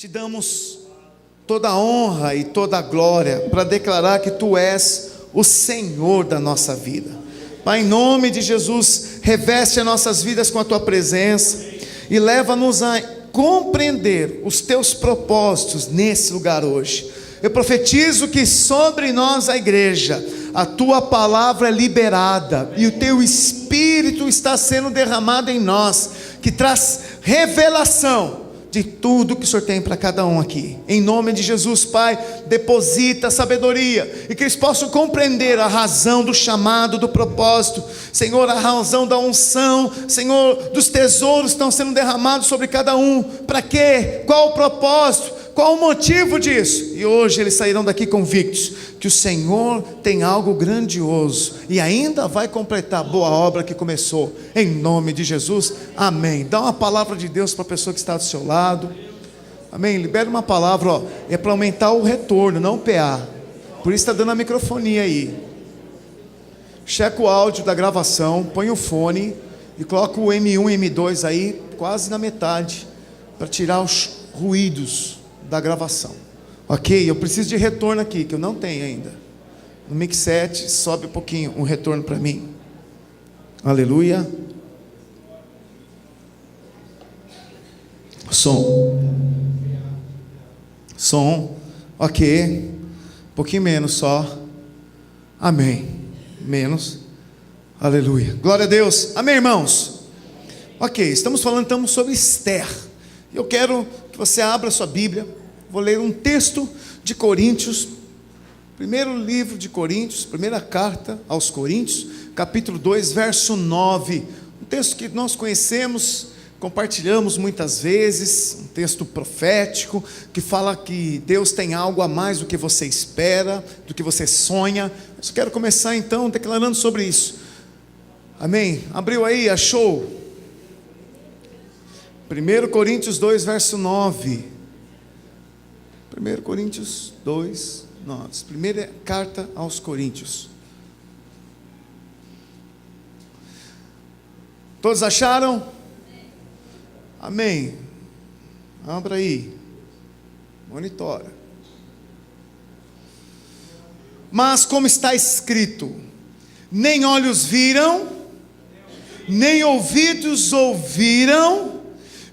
te damos toda a honra e toda a glória para declarar que Tu és o Senhor da nossa vida. Pai, em nome de Jesus, reveste as nossas vidas com a Tua presença e leva-nos a compreender os Teus propósitos nesse lugar hoje. Eu profetizo que sobre nós, a igreja, a Tua palavra é liberada e o Teu Espírito está sendo derramado em nós, que traz revelação de tudo que o Senhor tem para cada um aqui. Em nome de Jesus, Pai, deposita sabedoria e que eles possam compreender a razão do chamado, do propósito, Senhor, a razão da unção, Senhor, dos tesouros que estão sendo derramados sobre cada um. Para quê? Qual o propósito? Qual o motivo disso? E hoje eles sairão daqui convictos que o Senhor tem algo grandioso e ainda vai completar a boa obra que começou, em nome de Jesus, amém. Dá uma palavra de Deus para a pessoa que está do seu lado, amém. Libera uma palavra, é para aumentar o retorno, não o PA, por isso está dando a microfonia aí. Checa o áudio da gravação, põe o fone e coloca o M1 e M2 aí, quase na metade, para tirar os ruídos da gravação. Ok, eu preciso de retorno aqui, que eu não tenho ainda. No Mix 7, sobe um pouquinho um retorno para mim. Aleluia. Som. Ok. Um pouquinho menos só. Amém. Menos. Aleluia. Glória a Deus. Amém, irmãos? Ok, estamos falando sobre Esther. Eu quero que você abra sua Bíblia. Vou ler um texto de Coríntios, primeiro livro de Coríntios, primeira carta aos Coríntios, capítulo 2, verso 9. Um texto que nós conhecemos, compartilhamos muitas vezes, um texto profético, que fala que Deus tem algo a mais do que você espera, do que você sonha. Eu quero começar então declarando sobre isso. Amém? Abriu aí, achou? 1 Coríntios 2, verso 9. 1 Coríntios 2, 9. Primeira carta aos Coríntios. Todos acharam? Amém. Abra aí. Monitora. Mas como está escrito: nem olhos viram, nem ouvidos ouviram,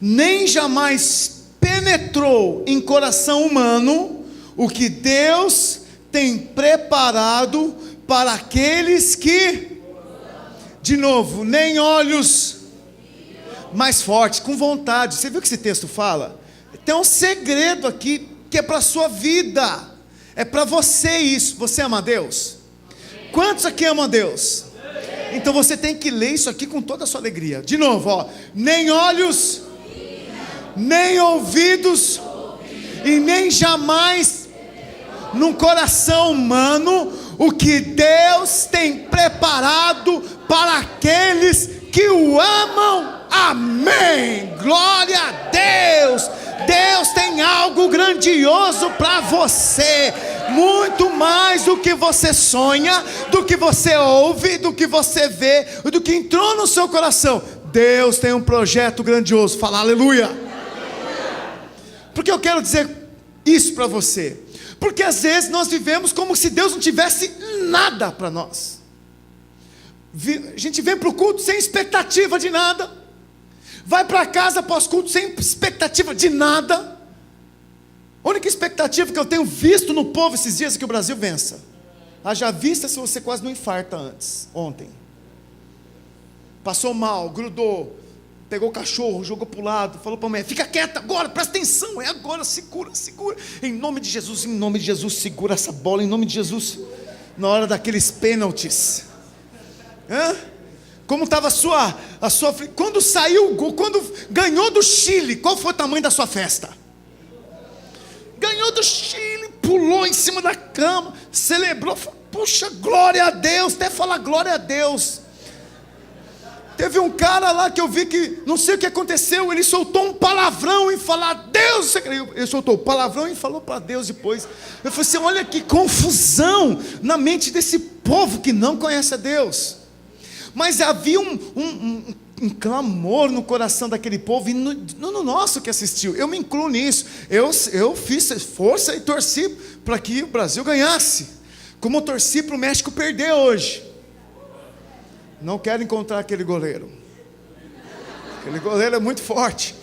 nem jamais penetrou em coração humano o que Deus tem preparado para aqueles que, de novo, nem olhos, mais forte, com vontade. Você viu o que esse texto fala? Tem um segredo aqui que é para a sua vida, é para você isso. Você ama a Deus? Quantos aqui amam a Deus? Então você tem que ler isso aqui com toda a sua alegria. De novo, nem olhos, nem ouvidos, e nem jamais no coração humano o que Deus tem preparado para aqueles que o amam. Amém. Glória a Deus. Deus tem algo grandioso para você, muito mais do que você sonha, do que você ouve, do que você vê, do que entrou no seu coração. Deus tem um projeto grandioso. Fala aleluia. Porque eu quero dizer isso para você? Porque às vezes nós vivemos como se Deus não tivesse nada para nós. A gente vem para o culto sem expectativa de nada, vai para casa após culto sem expectativa de nada. A única expectativa que eu tenho visto no povo esses dias é que o Brasil vença. Haja vista se você quase não infarta ontem. Passou mal, grudou, pegou o cachorro, jogou para o lado, falou para a mulher: fica quieta agora, presta atenção, é agora, segura, em nome de Jesus, segura essa bola, em nome de Jesus, na hora daqueles pênaltis. Como estava a sua, quando saiu o gol, quando ganhou do Chile, qual foi o tamanho da sua festa? Ganhou do Chile, pulou em cima da cama, celebrou, puxa, glória a Deus, até falar glória a Deus. Teve um cara lá que eu vi que, não sei o que aconteceu, ele soltou um palavrão e falou: Deus, ele soltou o palavrão e falou para Deus depois. Eu falei assim: olha que confusão na mente desse povo que não conhece a Deus. Mas havia um clamor no coração daquele povo, e no nosso que assistiu. Eu me incluo nisso. Eu fiz força e torci para que o Brasil ganhasse, como eu torci para o México perder hoje. Não quero encontrar aquele goleiro. Aquele goleiro é muito forte.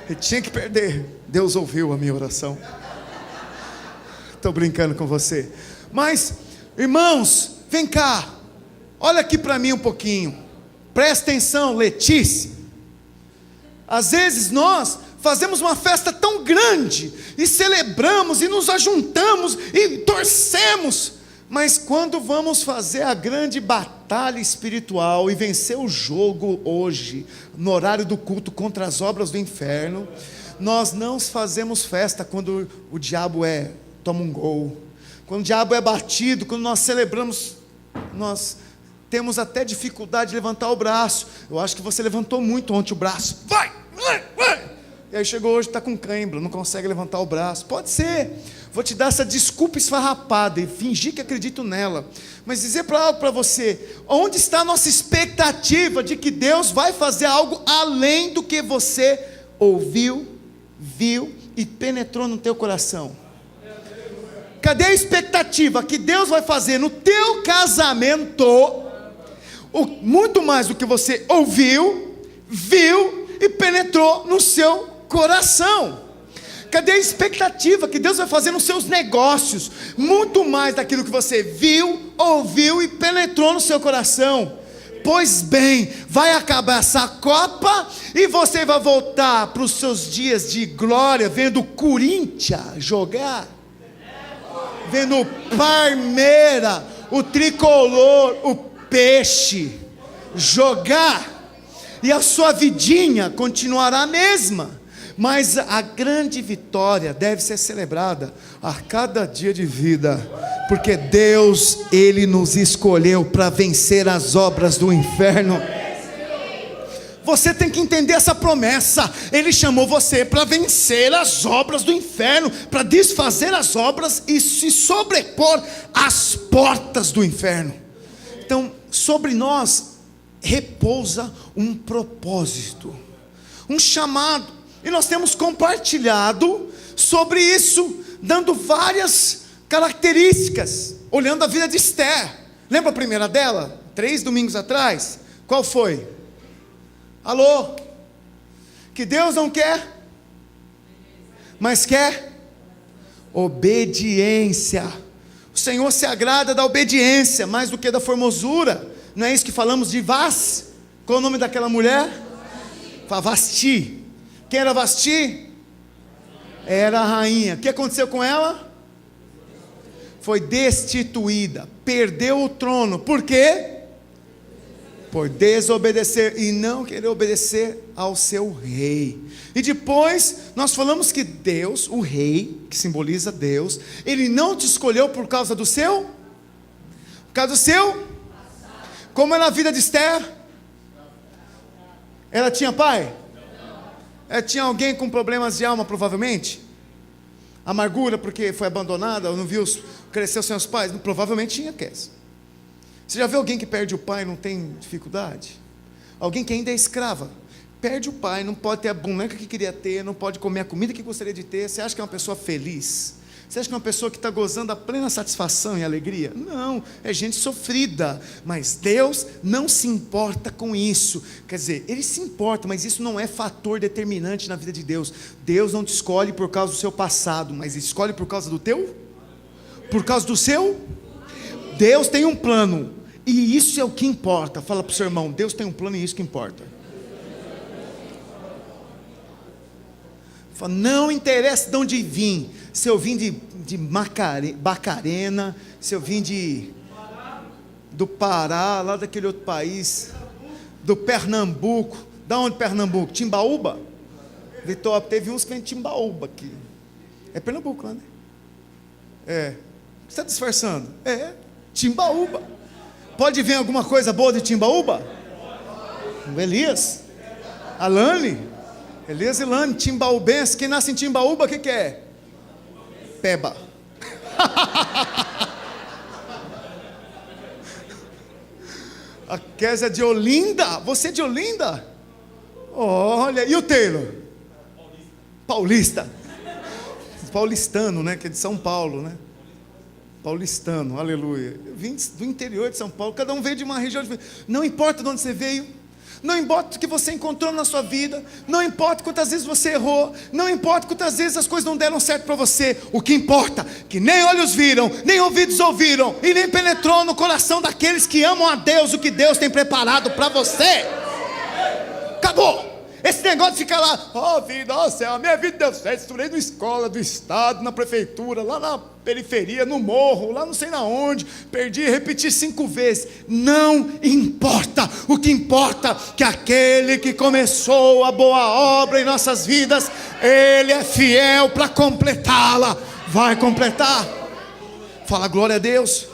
Ele tinha que perder. Deus ouviu a minha oração. Estou brincando com você. Mas, irmãos, vem cá. Olha aqui para mim um pouquinho. Presta atenção, Letícia. Às vezes nós fazemos uma festa tão grande, e celebramos, e nos ajuntamos, e torcemos. Mas quando vamos fazer a grande batalha espiritual, e vencer o jogo hoje, no horário do culto, contra as obras do inferno, nós não fazemos festa quando o diabo toma um gol. Quando o diabo é batido, quando nós celebramos, nós temos até dificuldade de levantar o braço. Eu acho que você levantou muito ontem o braço. Vai! E aí chegou hoje, está com cãibra, não consegue levantar o braço. Pode ser. Vou te dar essa desculpa esfarrapada e fingir que acredito nela. Mas dizer para você, onde está a nossa expectativa de que Deus vai fazer algo além do que você ouviu, viu e penetrou no teu coração? Cadê a expectativa que Deus vai fazer no teu casamento, muito mais do que você ouviu, viu e penetrou no seu coração? Cadê a expectativa que Deus vai fazer nos seus negócios, muito mais daquilo que você viu, ouviu e penetrou no seu coração? Pois bem, vai acabar essa Copa e você vai voltar para os seus dias de glória, vendo o Corinthians jogar, vendo o Palmeiras, o Tricolor, o Peixe jogar, e a sua vidinha continuará a mesma, mas a grande vitória deve ser celebrada a cada dia de vida, porque Deus, Ele nos escolheu para vencer as obras do inferno. Você tem que entender essa promessa. Ele chamou você para vencer as obras do inferno, para desfazer as obras e se sobrepor às portas do inferno. Então, sobre nós repousa um propósito, um chamado, e nós temos compartilhado sobre isso, dando várias características, olhando a vida de Esther. Lembra a primeira dela? 3 domingos atrás? Qual foi? Alô? Que Deus não quer, mas quer obediência. O Senhor se agrada da obediência mais do que da formosura. Não é isso que falamos de Vaz? Qual é o nome daquela mulher? Vasti. Quem era Vasti? Era a rainha. O que aconteceu com ela? Foi destituída, perdeu o trono. Por quê? Por desobedecer e não querer obedecer ao seu rei. E depois nós falamos que Deus, o rei, que simboliza Deus, ele não te escolheu por causa do seu? Por causa do seu? Como era a vida de Esther? Ela tinha pai? Ela tinha alguém com problemas de alma, provavelmente? Amargura porque foi abandonada, ou não viu crescer sem os pais? Provavelmente tinha, Kes. Você já viu alguém que perde o pai e não tem dificuldade? Alguém que ainda é escrava, perde o pai, não pode ter a boneca que queria ter, não pode comer a comida que gostaria de ter. Você acha que é uma pessoa feliz? Você acha que é uma pessoa que está gozando a plena satisfação e alegria? Não, é gente sofrida. Mas Deus não se importa com isso. Quer dizer, Ele se importa, mas isso não é fator determinante na vida de Deus. Deus não te escolhe por causa do seu passado, mas escolhe por causa do teu? Por causa do seu? Deus tem um plano, e isso é o que importa. Fala para o seu irmão, Deus tem um plano e isso que importa. Fala, não interessa de onde vim. Se eu vim de Bacarena, se eu vim do Pará, lá daquele outro país, do Pernambuco. Da onde Pernambuco? Timbaúba? Vitor, teve uns que vêm de Timbaúba aqui. É Pernambuco lá, né? É. Você está disfarçando? É, Timbaúba. Pode vir alguma coisa boa de Timbaúba? Elias? Alane? Elias e Lane, timbaúbense. Quem nasce em Timbaúba, o que é? Peba. A Kézia é de Olinda. Você é de Olinda? Olha, e o Taylor? Paulista. Paulistano, né? Que é de São Paulo, né? Paulistano, aleluia. Eu vim do interior de São Paulo, cada um veio de uma região diferente. Não importa de onde você veio, não importa o que você encontrou na sua vida, não importa quantas vezes você errou, não importa quantas vezes as coisas não deram certo para você, o que importa é que nem olhos viram, nem ouvidos ouviram, e nem penetrou no coração daqueles que amam a Deus, o que Deus tem preparado para você. Acabou. Esse negócio de ficar lá, ó vida, ó céu, a minha vida deu certo, estudei na escola, do estado, na prefeitura, lá na periferia, no morro, lá não sei na onde, perdi e repeti 5 vezes, não importa, o que importa é que aquele que começou a boa obra em nossas vidas, Ele é fiel para completá-la, vai completar, fala glória a Deus.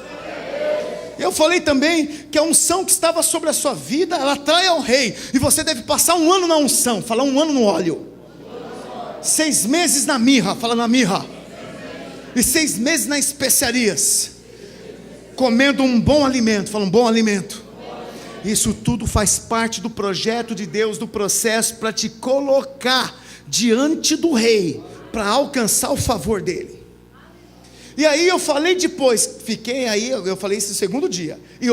Eu falei também que a unção que estava sobre a sua vida, ela atrai ao rei, e você deve passar 1 ano na unção, fala 1 ano no óleo, 6 meses na mirra, fala na mirra, e 6 meses nas especiarias, comendo um bom alimento, fala um bom alimento. Isso tudo faz parte do projeto de Deus, do processo para te colocar diante do rei, para alcançar o favor dele. E aí eu falei depois, fiquei aí, eu falei isso no segundo dia, e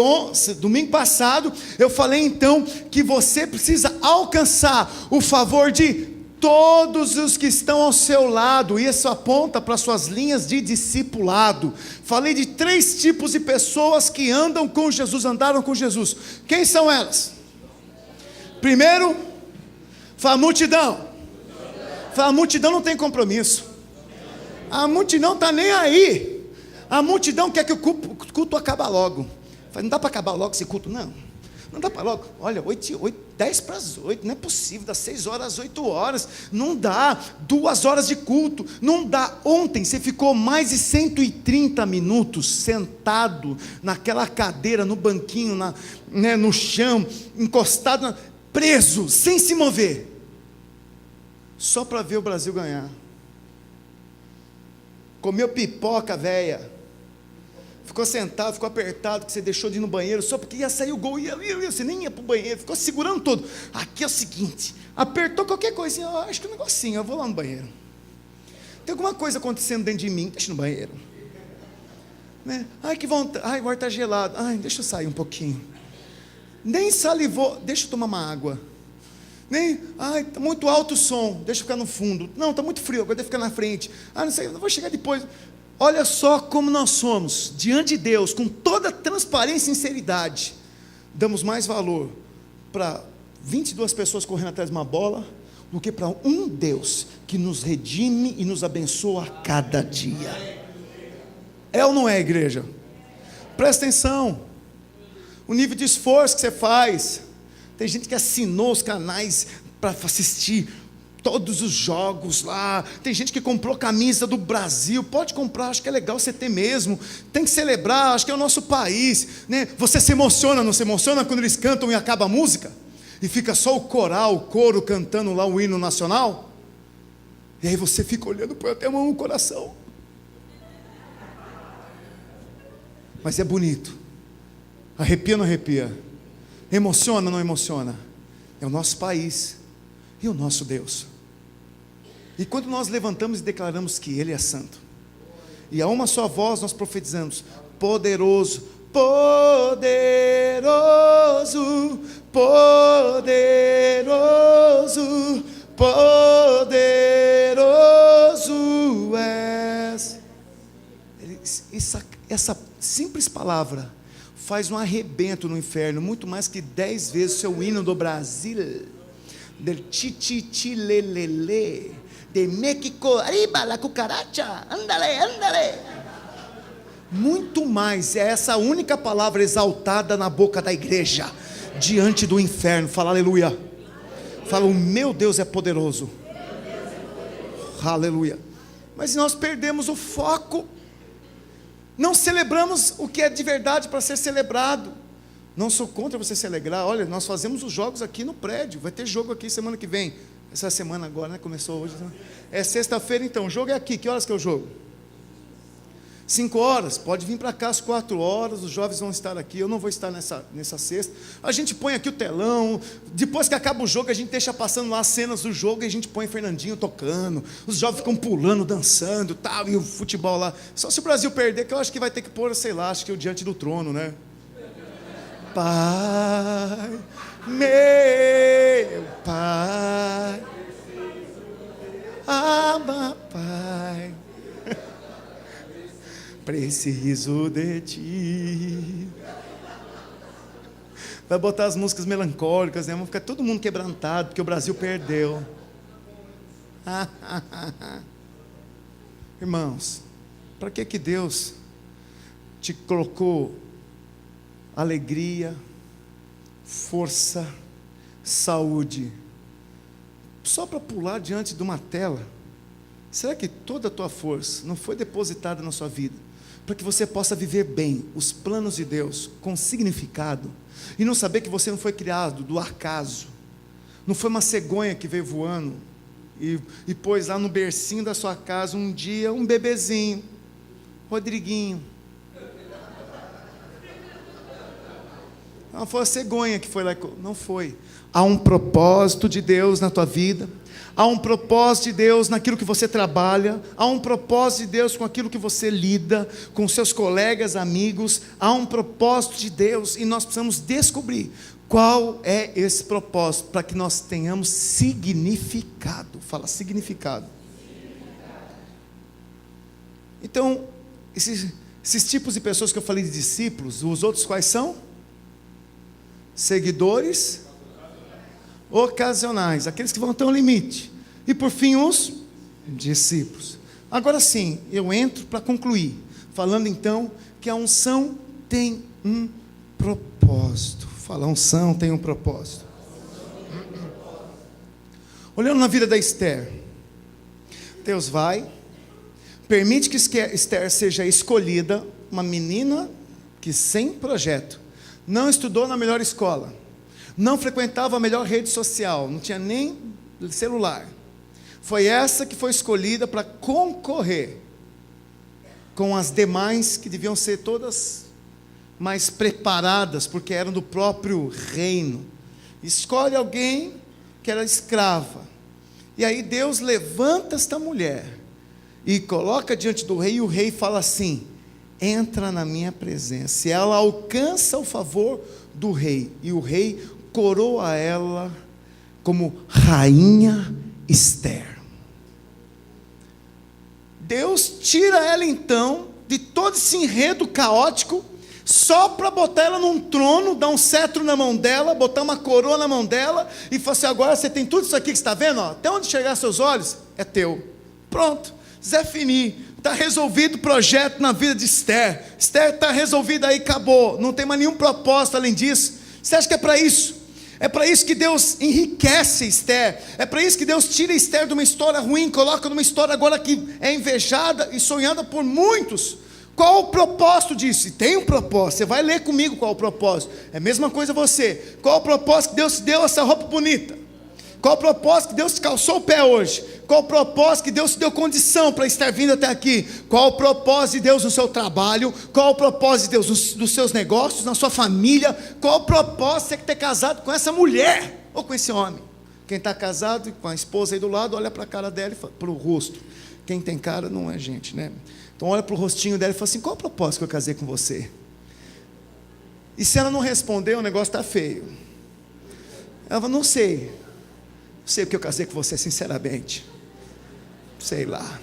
domingo passado, eu falei então, que você precisa alcançar o favor de todos os que estão ao seu lado, e isso aponta para suas linhas de discipulado. Falei de 3 tipos de pessoas que andam com Jesus, andaram com Jesus. Quem são elas? Primeiro, fala multidão. Fala, multidão não tem compromisso. A multidão está nem aí. A multidão quer que o culto acabe logo. Não dá para acabar logo esse culto, não. Não dá para logo. Olha, 10 para as 8, não é possível. Das 6 horas às 8 horas. Não dá. 2 horas de culto. Não dá. Ontem você ficou mais de 130 minutos sentado naquela cadeira, no banquinho, no chão, encostado, preso, sem se mover. Só para ver o Brasil ganhar. Comeu pipoca, velha. Ficou sentado, ficou apertado, que você deixou de ir no banheiro, só porque ia sair o gol, você nem ia para o banheiro, ficou segurando todo. Aqui é o seguinte, apertou qualquer coisinha, acho que um negocinho, eu vou lá no banheiro. Tem alguma coisa acontecendo dentro de mim, deixa no banheiro. Né? Ai, que vontade, ai, o ar está gelado, ai, deixa eu sair um pouquinho. Nem salivou, deixa eu tomar uma água. Nem, ai, está muito alto o som, deixa eu ficar no fundo. Não, está muito frio, agora deixa eu ficar na frente. Ah, não sei, eu vou chegar depois. Olha só como nós somos, diante de Deus, com toda transparência e sinceridade, damos mais valor para 22 pessoas correndo atrás de uma bola, do que para um Deus, que nos redime e nos abençoa a cada dia. É ou não é, igreja? Presta atenção, o nível de esforço que você faz. Tem gente que assinou os canais para assistir todos os jogos lá. Tem gente que comprou camisa do Brasil. Pode comprar, acho que é legal você ter mesmo. Tem que celebrar, acho que é o nosso país, né? Você se emociona, não se emociona quando eles cantam e acaba a música? E fica só o coral, o coro cantando lá o hino nacional? E aí você fica olhando, põe até a mão no coração. Mas é bonito. Arrepia ou não arrepia? Emociona ou não emociona? É o nosso país e o nosso Deus. E quando nós levantamos e declaramos que Ele é santo, e a uma só voz nós profetizamos: poderoso, poderoso, poderoso, poderoso és. Essa simples palavra faz um arrebento no inferno, muito mais que 10 vezes o seu hino do Brasil, del chichichilelele, de México, arriba la cucaracha, andale, andale. Muito mais, é essa única palavra exaltada na boca da igreja, diante do inferno. Fala aleluia. Fala, o meu Deus é poderoso. Aleluia. Mas nós perdemos o foco. Não celebramos o que é de verdade para ser celebrado. Não sou contra você celebrar. Olha, nós fazemos os jogos aqui no prédio. Vai ter jogo aqui semana que vem. Essa semana agora, né? Começou hoje. Né? É sexta-feira então. O jogo é aqui. Que horas que é o jogo? 5 horas, pode vir para cá às 4 horas, os jovens vão estar aqui, eu não vou estar nessa sexta. A gente põe aqui o telão, depois que acaba o jogo, a gente deixa passando lá as cenas do jogo, e a gente põe Fernandinho tocando, os jovens ficam pulando, dançando, tal, e o futebol lá. Só se o Brasil perder, que eu acho que vai ter que pôr, sei lá, acho que o Diante do Trono, né? Pai, meu Pai, ama, Pai, preciso de ti. Vai botar as músicas melancólicas, né? Vão ficar todo mundo quebrantado, porque o Brasil perdeu. Irmãos, para que Deus te colocou alegria, força, saúde, só para pular diante de uma tela? Será que toda a tua força não foi depositada na sua vida para que você possa viver bem os planos de Deus com significado, e não saber que você não foi criado do acaso, não foi uma cegonha que veio voando e pôs lá no bercinho da sua casa um dia um bebezinho, Rodriguinho? Não foi a cegonha que foi lá, não foi. Há um propósito de Deus na tua vida, há um propósito de Deus naquilo que você trabalha, há um propósito de Deus com aquilo que você lida, com seus colegas, amigos, há um propósito de Deus, e nós precisamos descobrir qual é esse propósito, para que nós tenhamos significado. Fala significado. Então, esses tipos de pessoas que eu falei de discípulos, os outros quais são? Seguidores ocasionais, aqueles que vão ter um limite. E por fim, os discípulos. Agora sim, eu entro para concluir, falando então que a unção tem um propósito. Fala, a unção tem um propósito. Olhando na vida da Esther, Deus vai, permite que Esther seja escolhida, uma menina que sem projeto, não estudou na melhor escola, não frequentava a melhor rede social, não tinha nem celular. Foi essa que foi escolhida para concorrer com as demais, que deviam ser todas mais preparadas, porque eram do próprio reino. Escolhe alguém que era escrava, e aí Deus levanta esta mulher e coloca diante do rei, e o rei fala assim: entra na minha presença. E ela alcança o favor do rei, e o rei coroa ela como rainha Esther. Deus tira ela então de todo esse enredo caótico, só para botar ela num trono, dar um cetro na mão dela, botar uma coroa na mão dela, e falar assim: agora você tem tudo isso aqui que você está vendo, ó, até onde chegar seus olhos, é teu. Pronto, Zé Fini, está resolvido o projeto na vida de Esther. Esther está resolvida aí, acabou, não tem mais nenhum propósito além disso. Você acha que é para isso? É para isso que Deus enriquece Esther, é para isso que Deus tira Esther de uma história ruim, coloca numa história agora que é invejada e sonhada por muitos. Qual o propósito disso? E tem um propósito, você vai ler comigo qual o propósito. É a mesma coisa você. Qual o propósito que Deus te deu essa roupa bonita? Qual o propósito que Deus te calçou o pé hoje? Qual o propósito que Deus te deu condição para estar vindo até aqui? Qual o propósito de Deus no seu trabalho? Qual o propósito de Deus nos seus negócios, na sua família? Qual o propósito de você ter casado com essa mulher ou com esse homem? Quem está casado com a esposa aí do lado, olha para a cara dela, para o rosto. Quem tem cara não é gente, né? Então olha para o rostinho dela e fala assim: qual o propósito que eu casei com você? E se ela não responder, o negócio está feio. Ela fala: não sei. Não sei porque eu casei com você, sinceramente. Sei lá.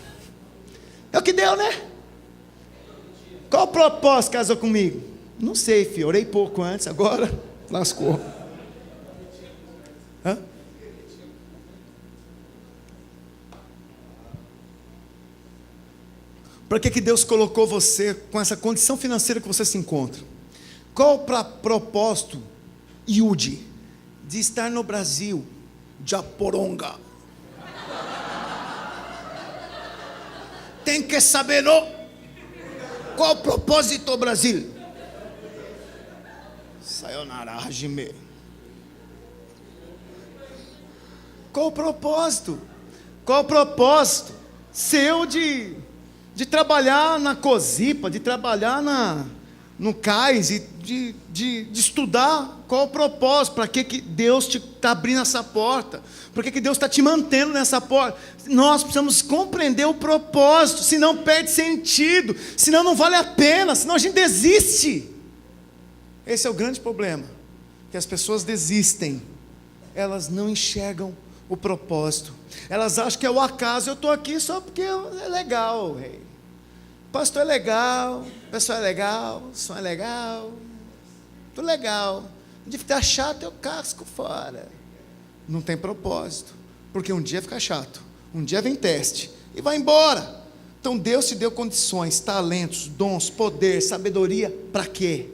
É o que deu, né? Qual o propósito que casou comigo? Não sei, filho. Orei pouco antes, agora lascou. Hã? Para que Deus colocou você com essa condição financeira que você se encontra? Qual o propósito, Yudi, de estar no Brasil, Japoronga? Tem que saber, não? Qual o propósito, Brasil? Sayonara, Hajime. Qual o propósito? Qual o propósito seu de de trabalhar na COSIPA, de trabalhar no CAIS, e de estudar qual o propósito, para que Deus está abrindo essa porta, por que Deus está te mantendo nessa porta. Nós precisamos compreender o propósito, senão perde sentido, senão não vale a pena, senão a gente desiste. Esse é o grande problema, que as pessoas desistem, elas não enxergam o propósito, elas acham que é o acaso. Eu estou aqui só porque é legal, rei. Pastor é legal, pessoal é legal, som é legal, tudo legal. De ficar chato eu casco fora. Não tem propósito, porque um dia fica chato, um dia vem teste e vai embora. Então Deus te deu condições, talentos, dons, poder, sabedoria, para quê?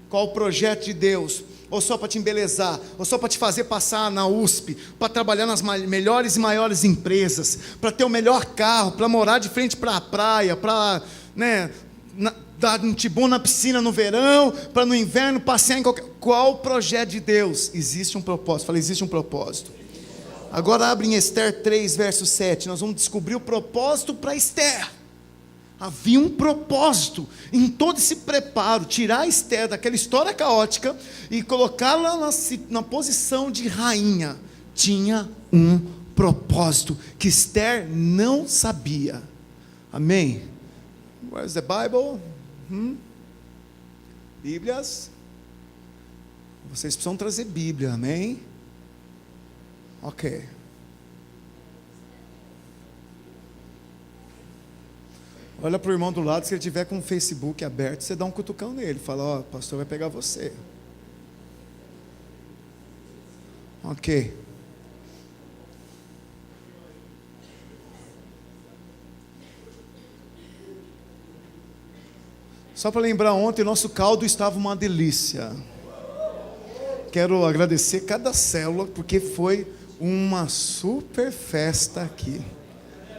Qual o projeto de Deus? Ou só para te embelezar, ou só para te fazer passar na USP, para trabalhar nas melhores e maiores empresas, para ter o melhor carro, para morar de frente para a praia, para dar um tibum na piscina no verão, para no inverno passear em qualquer... Qual o projeto de Deus? Existe um propósito. Falei, existe um propósito. Agora abre em Esther 3, verso 7, nós vamos descobrir o propósito para Esther. Havia um propósito em todo esse preparo, tirar Esther daquela história caótica e colocá-la na posição de rainha. Tinha um propósito que Esther não sabia. Amém? Where's the Bible? Bíblias? Vocês precisam trazer Bíblia, amém? Ok. Olha para o irmão do lado, se ele tiver com o Facebook aberto, você dá um cutucão nele, fala, ó, o pastor vai pegar você. Ok. Só para lembrar, ontem nosso caldo estava uma delícia. Quero agradecer cada célula, porque foi uma super festa aqui.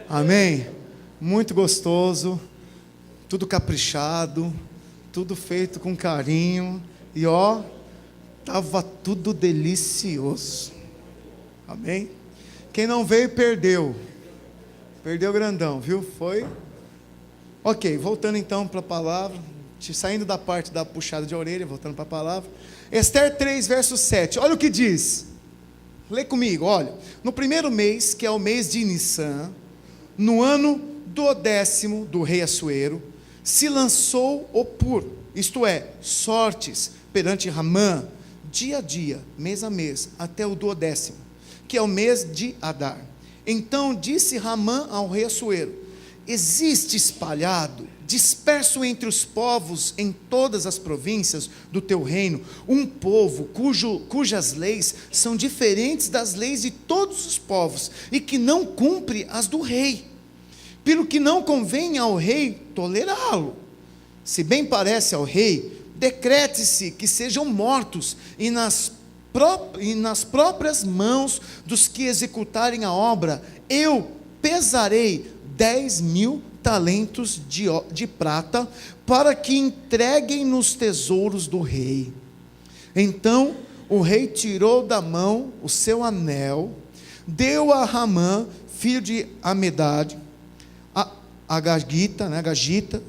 Amém? Muito gostoso, tudo caprichado, tudo feito com carinho, e ó, estava tudo delicioso. Amém? Quem não veio, perdeu grandão, viu? Foi? Ok, voltando então para a palavra, saindo da parte da puxada de orelha, voltando para a palavra, Esther 3, verso 7, olha o que diz, lê comigo, olha, no primeiro mês, que é o mês de Nissan, no ano 10º do rei Assuero, se lançou o pur, isto é, sortes, perante Ramã, dia a dia, mês a mês, até o 10º, que é o mês de Adar. Então disse Ramã ao rei Assuero: existe espalhado, disperso entre os povos em todas as províncias do teu reino, um povo cujas leis são diferentes das leis de todos os povos, e que não cumpre as do rei, pelo que não convém ao rei tolerá-lo. Se bem parece ao rei, decrete-se que sejam mortos, e nas próprias mãos dos que executarem a obra, eu pesarei 10.000 talentos de prata, para que entreguem nos tesouros do rei. Então o rei tirou da mão o seu anel, deu a Ramã, filho de Amedade, a Gagita,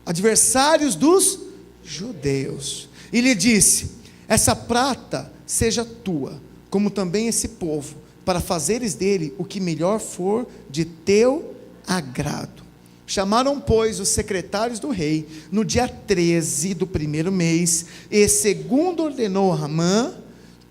adversários dos judeus, e lhe disse: essa prata seja tua, como também esse povo, para fazeres dele o que melhor for de teu agrado. Chamaram, pois, os secretários do rei, no dia 13 do primeiro mês, e segundo ordenou Ramã,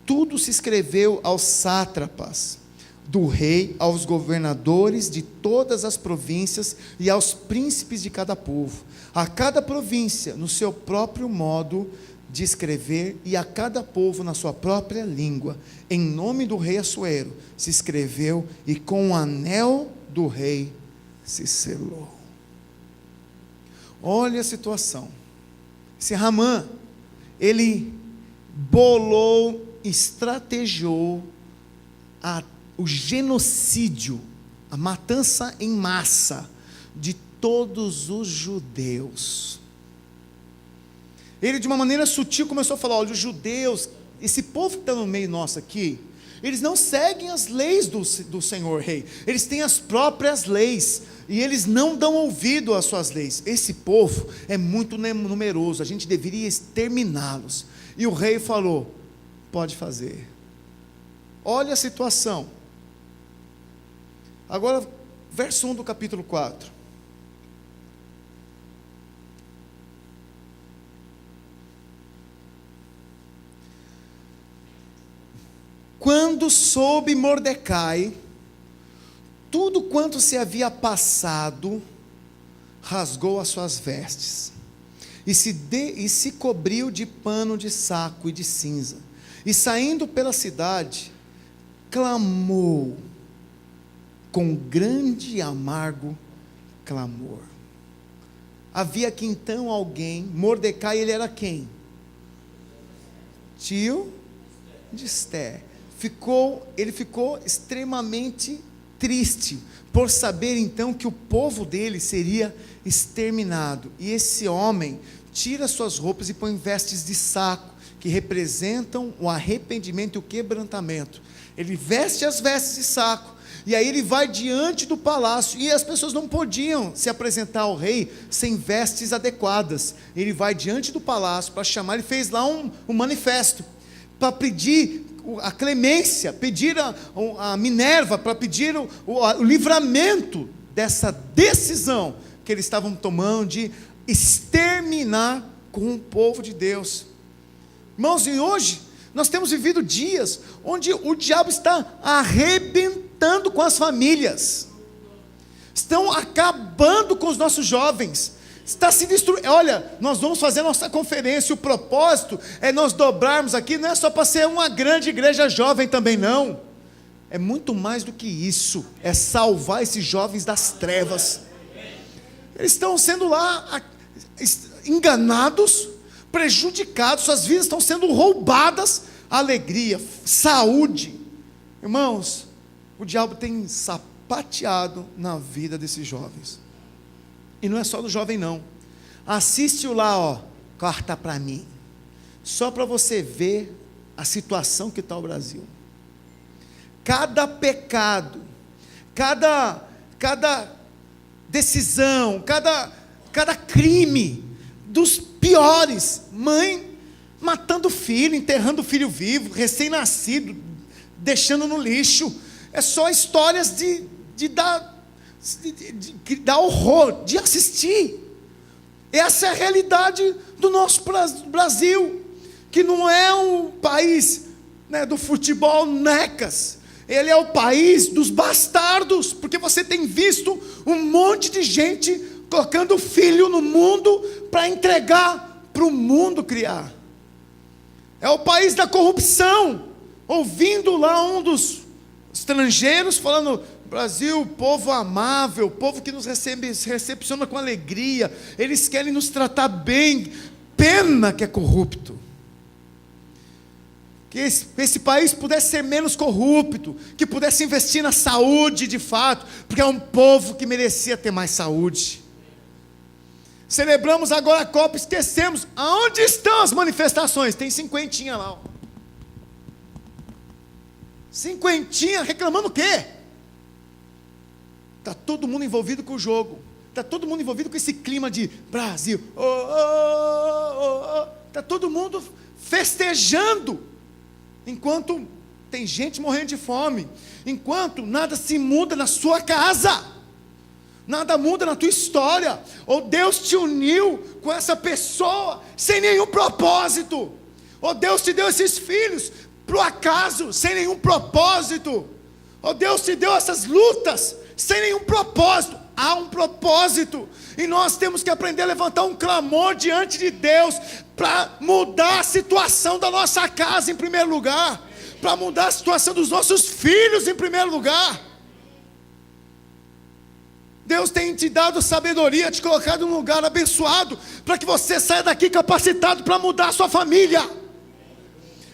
tudo se escreveu aos sátrapas do rei, aos governadores de todas as províncias e aos príncipes de cada povo, a cada província no seu próprio modo de escrever, e a cada povo na sua própria língua, em nome do rei Assuero se escreveu, e com o anel do rei se selou. Olha a situação. Esse Ramã, ele bolou, estrategiou o genocídio, a matança em massa de todos os judeus. Ele, de uma maneira sutil, começou a falar: olha, os judeus, esse povo que está no meio nosso aqui, eles não seguem as leis do Senhor Rei, eles têm as próprias leis, e eles não dão ouvido às suas leis. Esse povo é muito numeroso, a gente deveria exterminá-los. E o rei falou: pode fazer. Olha a situação. Agora, verso 1 do capítulo 4. Quando soube Mordecai tudo quanto se havia passado, rasgou as suas vestes, e se cobriu de pano de saco e de cinza, e saindo pela cidade, clamou com grande e amargo clamor. Havia aqui então alguém, Mordecai, ele era quem? Tio de Esther. Ele ficou extremamente triste, por saber então que o povo dele seria exterminado, e esse homem tira suas roupas e põe vestes de saco, que representam o arrependimento e o quebrantamento. Ele veste as vestes de saco, e aí ele vai diante do palácio, e as pessoas não podiam se apresentar ao rei sem vestes adequadas. Ele vai diante do palácio para chamar, ele fez lá um manifesto, para pedir a clemência, pedir a Minerva, para pedir o livramento dessa decisão que eles estavam tomando de exterminar com o povo de Deus. Irmãos, e hoje nós temos vivido dias onde o diabo está arrebentando com as famílias, estão acabando com os nossos jovens, está se destruindo. Olha, nós vamos fazer a nossa conferência, o propósito é nós dobrarmos aqui, não é só para ser uma grande igreja jovem também não, é muito mais do que isso, é salvar esses jovens das trevas. Eles estão sendo lá enganados, prejudicados, suas vidas estão sendo roubadas, alegria, saúde. Irmãos, o diabo tem sapateado na vida desses jovens. E não é só do jovem não. Assiste-o lá, ó, corta para mim, só para você ver a situação que está o Brasil. Cada pecado, cada decisão, cada crime, dos piores. Mãe matando filho, enterrando o filho vivo, recém-nascido, deixando no lixo. É só histórias de dar horror, de assistir. Essa é a realidade do nosso Brasil, que não é um país, né, do futebol necas, ele é o país dos bastardos, porque você tem visto um monte de gente colocando filho no mundo, para entregar para o mundo criar. É o país da corrupção, ouvindo lá um dos estrangeiros falando: Brasil, povo amável, povo que nos recepciona com alegria, eles querem nos tratar bem, pena que é corrupto. Que esse país pudesse ser menos corrupto, que pudesse investir na saúde de fato, porque é um povo que merecia ter mais saúde. Celebramos agora a Copa, esquecemos, aonde estão as manifestações? Tem cinquentinha lá, ó. Cinquentinha reclamando o quê? Está todo mundo envolvido com o jogo, está todo mundo envolvido com esse clima de Brasil, está todo mundo festejando, enquanto tem gente morrendo de fome, enquanto nada se muda na sua casa, nada muda na tua história, ou Deus te uniu com essa pessoa sem nenhum propósito, ou Deus te deu esses filhos por acaso, sem nenhum propósito, ou Deus te deu essas lutas sem nenhum propósito. Há um propósito, e nós temos que aprender a levantar um clamor diante de Deus, para mudar a situação da nossa casa em primeiro lugar, para mudar a situação dos nossos filhos em primeiro lugar. Deus tem te dado sabedoria, te colocado num lugar abençoado, para que você saia daqui capacitado para mudar a sua família,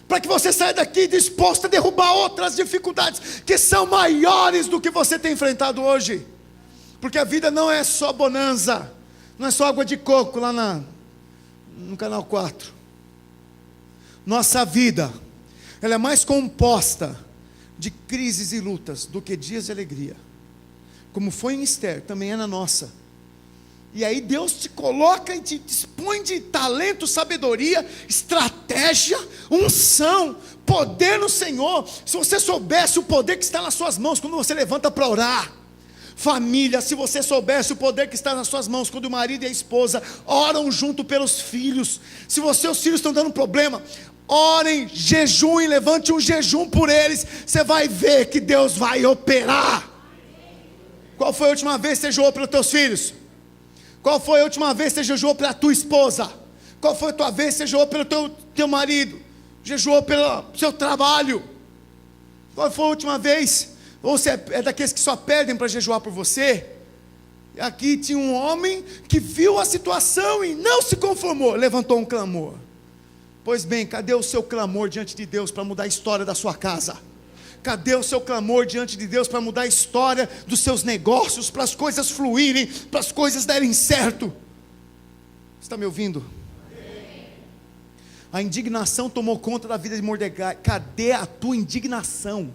para que você saia daqui disposto a derrubar outras dificuldades, que são maiores do que você tem enfrentado hoje, porque a vida não é só bonança, não é só água de coco lá no canal 4, nossa vida, ela é mais composta de crises e lutas do que dias de alegria. Como foi em Esther, também é na nossa. E aí Deus te coloca e te dispõe de talento, sabedoria, estratégia, unção, poder no Senhor. Se você soubesse o poder que está nas suas mãos quando você levanta para orar. Família, se você soubesse o poder que está nas suas mãos quando o marido e a esposa oram junto pelos filhos. Se seus filhos estão dando problema, orem, jejuem, levante um jejum por eles. Você vai ver que Deus vai operar. Qual foi a última vez que você jejuou pelos teus filhos? Qual foi a última vez que você jejuou pela tua esposa? Qual foi a tua vez que você jejuou pelo teu marido? Jejuou pelo seu trabalho? Qual foi a última vez? Ou você é daqueles que só perdem para jejuar por você? Aqui tinha um homem que viu a situação e não se conformou, levantou um clamor. Pois bem, cadê o seu clamor diante de Deus para mudar a história da sua casa? Cadê o seu clamor diante de Deus para mudar a história dos seus negócios, para as coisas fluírem, para as coisas darem certo? Você está me ouvindo? A indignação tomou conta da vida de Mordecai. Cadê a tua indignação?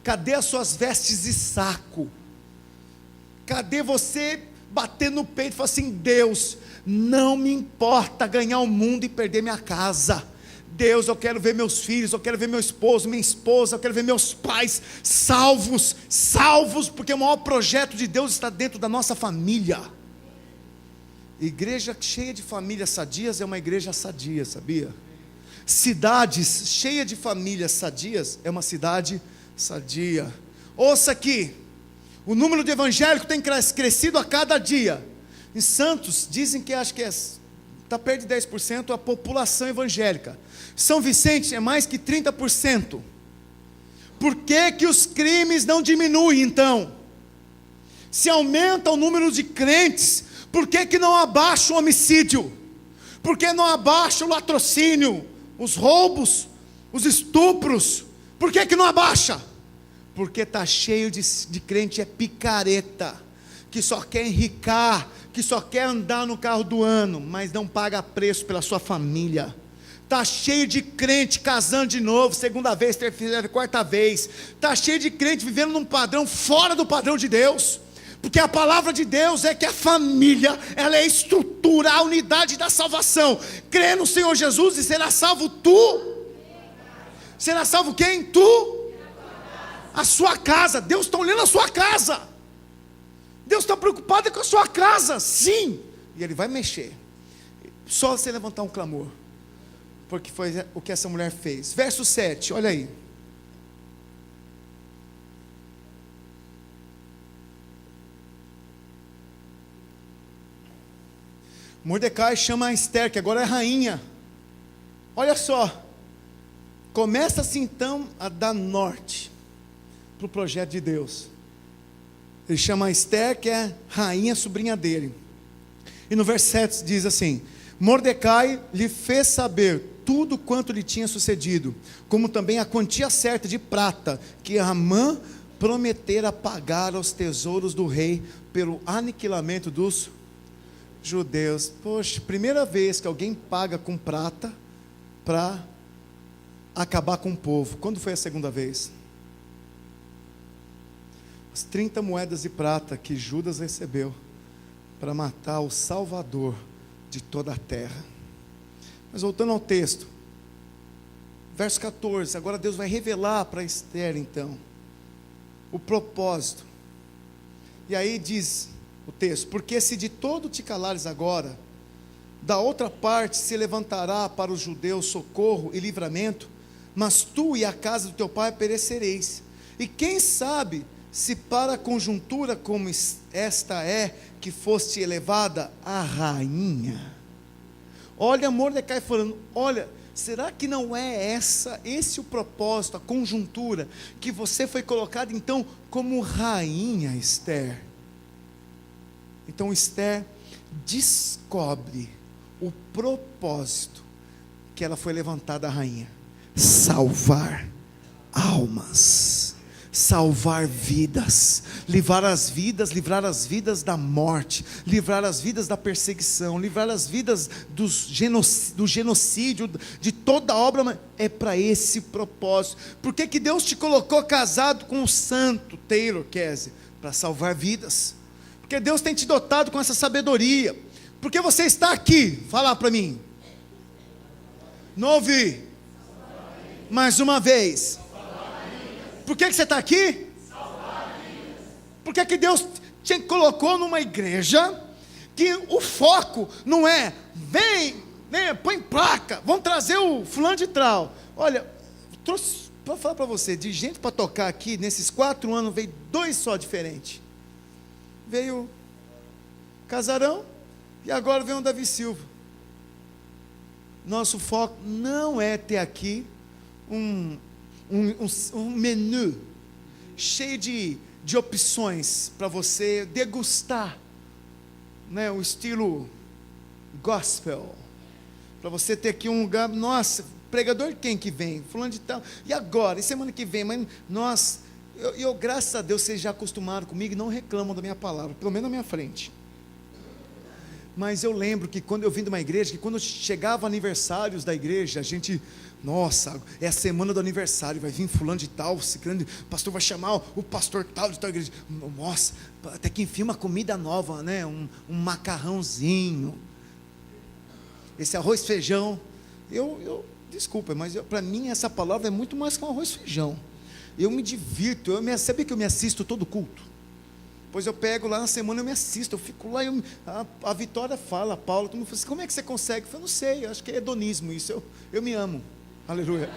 Cadê as suas vestes de saco? Cadê você bater no peito e falar assim: Deus, não me importa ganhar o mundo e perder minha casa. Deus, eu quero ver meus filhos, eu quero ver meu esposo, minha esposa, eu quero ver meus pais salvos, porque o maior projeto de Deus está dentro da nossa família. Igreja cheia de famílias sadias é uma igreja sadia, sabia? Cidades cheias de famílias sadias é uma cidade sadia. Ouça aqui, o número de evangélicos tem crescido a cada dia. Em Santos, dizem que está perto de 10% a população evangélica. São Vicente é mais que 30%. Por que os crimes não diminuem então? Se aumenta o número de crentes, por que não abaixa o homicídio? Por que não abaixa o latrocínio, os roubos, os estupros? Por que não abaixa? Porque está cheio de crente picareta, que só quer enricar, que só quer andar no carro do ano, mas não paga preço pela sua família. Está cheio de crente casando de novo, segunda vez, terceira, quarta vez. Está cheio de crente vivendo num padrão fora do padrão de Deus. Porque a palavra de Deus é que a família, ela é a estrutura, a unidade da salvação. Crê no Senhor Jesus e será salvo tu. Será salvo quem? Tu. A sua casa. Deus está olhando a sua casa. Deus está preocupado com a sua casa, sim. E Ele vai mexer. Só você levantar um clamor. Porque foi o que essa mulher fez. Verso 7, olha aí. Mordecai chama a Esther, que agora é rainha. Olha só. Começa-se então a dar norte para o projeto de Deus. Ele chama a Esther, que é rainha, sobrinha dele. E no verso 7 diz assim: Mordecai lhe fez saber tudo quanto lhe tinha sucedido, como também a quantia certa de prata que Amã prometera pagar aos tesouros do rei pelo aniquilamento dos judeus. Poxa, primeira vez que alguém paga com prata para acabar com o povo. Quando foi a segunda vez? As 30 moedas de prata que Judas recebeu para matar o Salvador de toda a terra. Mas voltando ao texto, verso 14, agora Deus vai revelar para Esther então o propósito. E aí diz o texto: porque se de todo te calares agora, da outra parte se levantará para os judeus socorro e livramento, mas tu e a casa do teu pai perecereis. E quem sabe se para a conjuntura como esta é, que foste elevada a rainha. Olha Mordecai falando: olha, será que não é esse o propósito, a conjuntura, que você foi colocada então como rainha, Esther? Então Esther descobre o propósito que ela foi levantada a rainha: salvar almas, salvar vidas, livrar as vidas da morte, livrar as vidas da perseguição, livrar as vidas do genocídio, de toda a obra. É para esse propósito. Por que Deus te colocou casado com o santo Taylor Kese? Para salvar vidas. Porque Deus tem te dotado com essa sabedoria. Porque você está aqui, fala para mim. Não ouvi. Mais uma vez. Por que você está aqui? Por que Deus te colocou numa igreja que o foco não é, vem, põe placa, vamos trazer o fulano de tal. Olha, trouxe, para falar para você, de gente para tocar aqui, nesses 4 anos, veio 2 só diferentes. Veio Casarão e agora vem o Davi Silva. Nosso foco não é ter aqui um menu cheio de opções para você degustar, né, o estilo gospel, para você ter aqui um lugar. Nossa, pregador quem que vem? Fulano de tal, e agora? E semana que vem? Mas nós, eu graças a Deus, vocês já acostumaram comigo e não reclamam da minha palavra, pelo menos na minha frente. Mas eu lembro que quando eu vim de uma igreja, que quando chegava aniversários da igreja, a gente, nossa, é a semana do aniversário, vai vir fulano de tal, esse grande pastor vai chamar o pastor tal de tal igreja. Nossa, até que enfim uma comida nova, né? Um macarrãozinho, esse arroz e feijão. Desculpa, mas para mim essa palavra é muito mais que um arroz e feijão. Eu me divirto, sabe que eu me assisto todo culto? Pois eu pego lá na semana, eu me assisto, eu fico lá, a Vitória fala, a Paula, todo mundo fala assim, como é que você consegue? Eu falo, não sei, eu acho que é hedonismo isso, eu me amo, aleluia.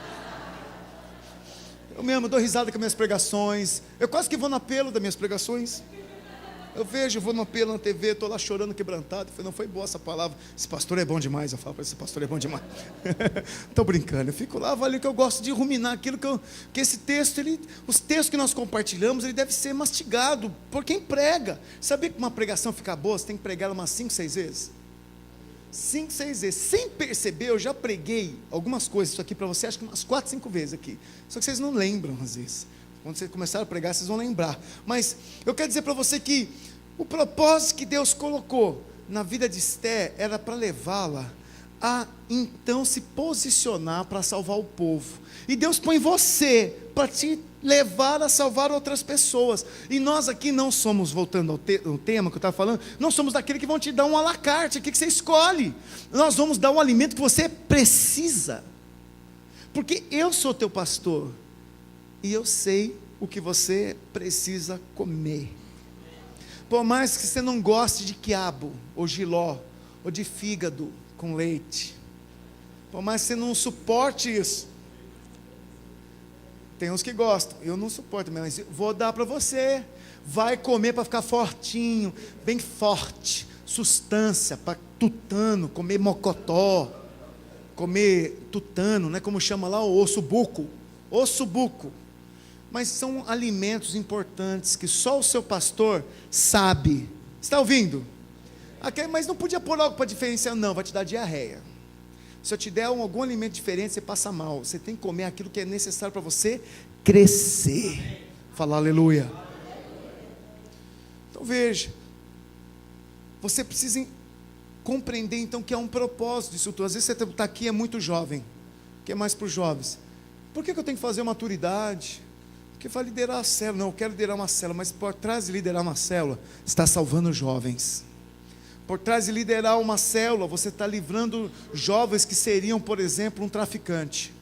Eu me amo, dou risada com as minhas pregações, eu quase que vou no apelo das minhas pregações. Eu vou no apelo na TV, estou lá chorando, quebrantado. Eu falei, não foi boa essa palavra. Esse pastor é bom demais. Eu falo para esse pastor é bom demais. Estou brincando. Eu fico lá, vale que eu gosto de ruminar aquilo que esse texto, os textos que nós compartilhamos, ele deve ser mastigado por quem prega. Sabia que uma pregação fica boa, você tem que pregar ela umas 5, 6 vezes? 5, 6 vezes. Sem perceber, eu já preguei algumas coisas isso aqui para você, acho que umas 4, 5 vezes aqui. Só que vocês não lembram às vezes. Quando vocês começarem a pregar, vocês vão lembrar. Mas eu quero dizer para você que o propósito que Deus colocou na vida de Esther era para levá-la a então se posicionar para salvar o povo. E Deus põe você para te levar a salvar outras pessoas. E nós aqui não somos, voltando ao tema que eu estava falando, não somos daquele que vão te dar um à la carte, aqui que você escolhe. Nós vamos dar um alimento que você precisa. Porque eu sou teu pastor. E eu sei o que você precisa comer. Por mais que você não goste de quiabo, ou jiló, ou de fígado com leite, por mais que você não suporte isso, tem uns que gostam, eu não suporto, mas vou dar para você, vai comer para ficar fortinho, bem forte, sustância, para tutano, comer mocotó, comer tutano, né, como chama lá, o osso buco, mas são alimentos importantes que só o seu pastor sabe. Está ouvindo? Mas não podia pôr algo para diferenciar, não, vai te dar diarreia. Se eu te der algum alimento diferente, você passa mal. Você tem que comer aquilo que é necessário para você crescer. Fala aleluia. Então veja, você precisa compreender então que há um propósito disso tudo. Às vezes você está aqui, é muito jovem, que é mais para os jovens. Por que eu tenho que fazer maturidade? Porque vai liderar a célula. Não, eu quero liderar uma célula, mas por trás de liderar uma célula, está salvando jovens. Por trás de liderar uma célula, você está livrando jovens que seriam, por exemplo, um traficante.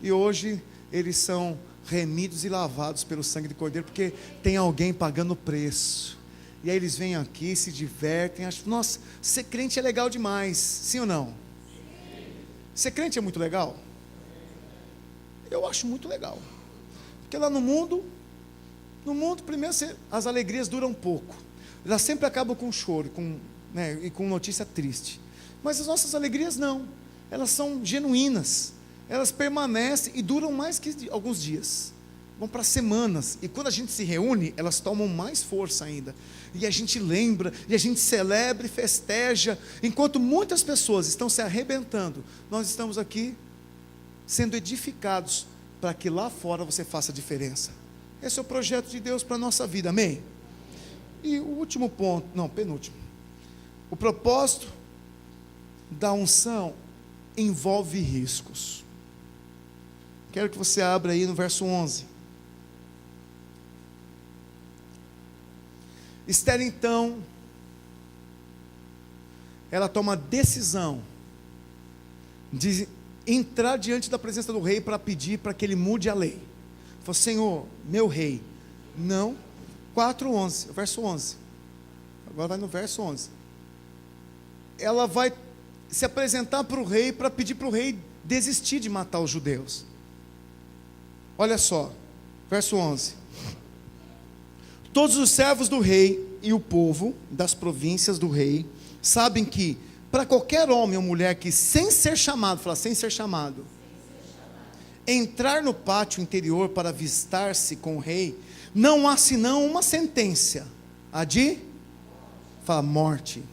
E hoje eles são remidos e lavados pelo sangue de Cordeiro, porque tem alguém pagando o preço. E aí eles vêm aqui, se divertem, acham, nossa, ser crente é legal demais. Sim ou não? Sim. Ser crente é muito legal? Eu acho muito legal. Porque lá no mundo, primeiro as alegrias duram pouco. Elas sempre acabam com choro, e com notícia triste. Mas as nossas alegrias não. Elas são genuínas. Elas permanecem e duram mais que alguns dias. Vão para semanas. E quando a gente se reúne, elas tomam mais força ainda. E a gente lembra, e a gente celebra e festeja. Enquanto muitas pessoas estão se arrebentando, nós estamos aqui sendo edificados para que lá fora você faça diferença. Esse é o projeto de Deus para a nossa vida, amém? E o último ponto, não, penúltimo. O propósito da unção envolve riscos. Quero que você abra aí no verso 11. Esther, então, ela toma a decisão de entrar diante da presença do rei para pedir para que ele mude a lei. Falou: Senhor, meu rei, não. 4:11, verso 11. Agora vai no verso 11. Ela vai se apresentar para o rei para pedir para o rei desistir de matar os judeus. Olha só, verso 11. Todos os servos do rei e o povo das províncias do rei sabem que para qualquer homem ou mulher que sem ser chamado, fala sem ser chamado, entrar no pátio interior para avistar-se com o rei, não há senão uma sentença, a de, fala, morte,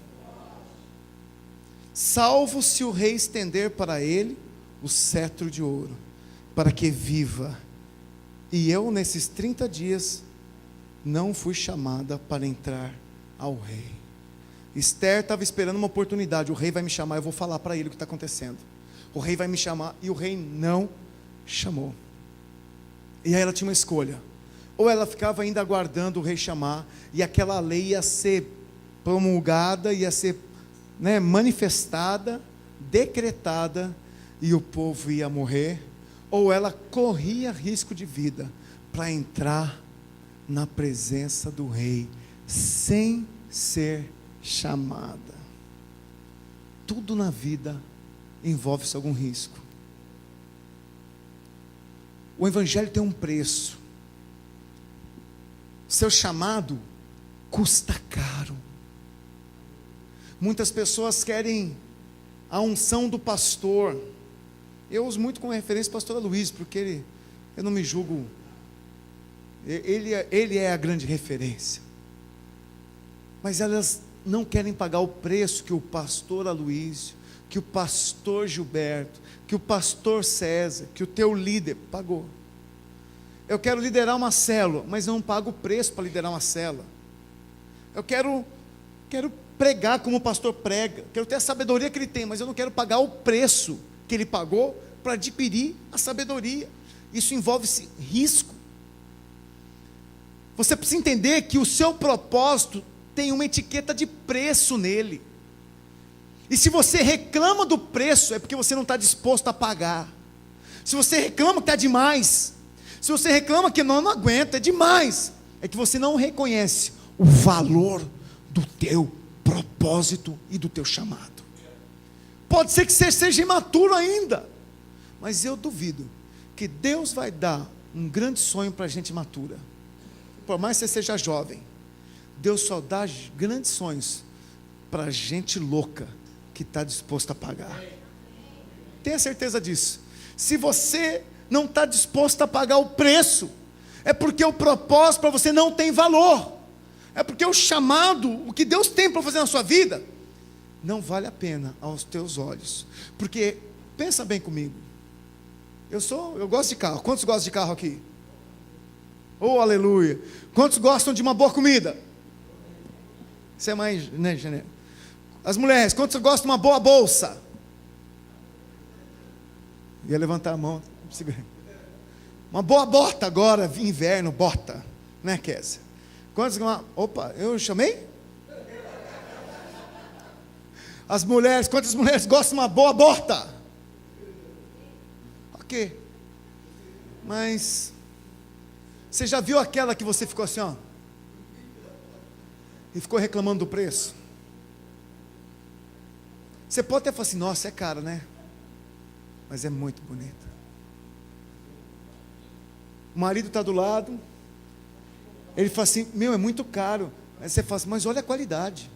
salvo se o rei estender para ele o cetro de ouro, para que viva. E eu nesses 30 dias não fui chamada para entrar ao rei. Esther estava esperando uma oportunidade. O rei vai me chamar, eu vou falar para ele o que está acontecendo. O rei vai me chamar, e o rei não chamou. E aí ela tinha uma escolha: ou ela ficava ainda aguardando o rei chamar, e aquela lei ia ser promulgada, ia ser manifestada, decretada, e o povo ia morrer, ou ela corria risco de vida para entrar na presença do rei sem ser chamada. Tudo na vida envolve-se algum risco. O evangelho tem um preço. Seu chamado custa caro. Muitas pessoas querem a unção do pastor. Eu uso muito como referência o pastor Luiz, porque eu não me julgo, ele é a grande referência. Mas elas não querem pagar o preço que o pastor Aloísio, que o pastor Gilberto, que o pastor César, que o teu líder pagou. Eu quero liderar uma célula, mas não pago o preço para liderar uma célula. Eu quero pregar como o pastor prega, quero ter a sabedoria que ele tem, mas eu não quero pagar o preço que ele pagou para adquirir a sabedoria. Isso envolve risco. Você precisa entender que o seu propósito tem uma etiqueta de preço nele. E se você reclama do preço, é porque você não está disposto a pagar. Se você reclama que está demais, se você reclama que não aguenta, é demais, é que você não reconhece o valor do teu propósito e do teu chamado. Pode ser que você seja imaturo ainda, mas eu duvido que Deus vai dar um grande sonho para a gente imatura. Por mais que você seja jovem, Deus só dá grandes sonhos para gente louca que está disposto a pagar. Tenha certeza disso. Se você não está disposto a pagar o preço, é porque o propósito para você não tem valor. É porque o chamado, o que Deus tem para fazer na sua vida, não vale a pena aos teus olhos. Porque, pensa bem comigo, eu gosto de carro. Quantos gostam de carro aqui? Oh, aleluia. Quantos gostam de uma boa comida? Você é mais, né, Janeiro? As mulheres, quantos gostam de uma boa bolsa? Ia levantar a mão. Uma boa bota agora, inverno, bota. Né, Kézia? Quantos? Opa, eu chamei? As mulheres, quantas mulheres gostam de uma boa bota? Ok. Mas você já viu aquela que você ficou assim, ó, e ficou reclamando do preço? Você pode até falar assim: nossa, é caro, né? Mas é muito bonita. O marido está do lado, ele fala assim: meu, é muito caro. Aí você fala assim: mas olha a qualidade.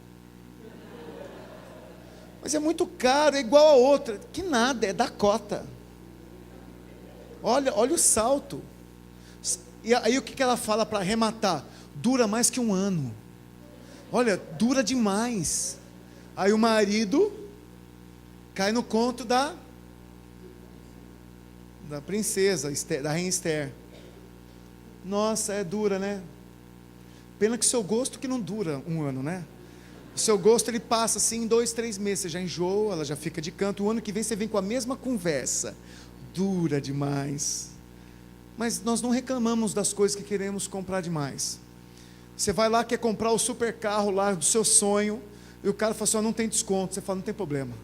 Mas é muito caro, é igual a outra. Que nada, é Dakota. Olha o salto. E aí o que ela fala para arrematar? Dura mais que um ano. Olha, dura demais. Aí o marido cai no conto da princesa, da rainha Esther. Nossa, é dura, né? Pena que o seu gosto que não dura um ano, né? O seu gosto ele passa assim em 2, 3 meses, você já enjoa, ela já fica de canto. O ano que vem você vem com a mesma conversa. Dura demais. Mas nós não reclamamos das coisas que queremos comprar demais. Você vai lá, quer comprar o super carro lá do seu sonho, e o cara fala assim, não tem desconto. Você fala, não tem problema,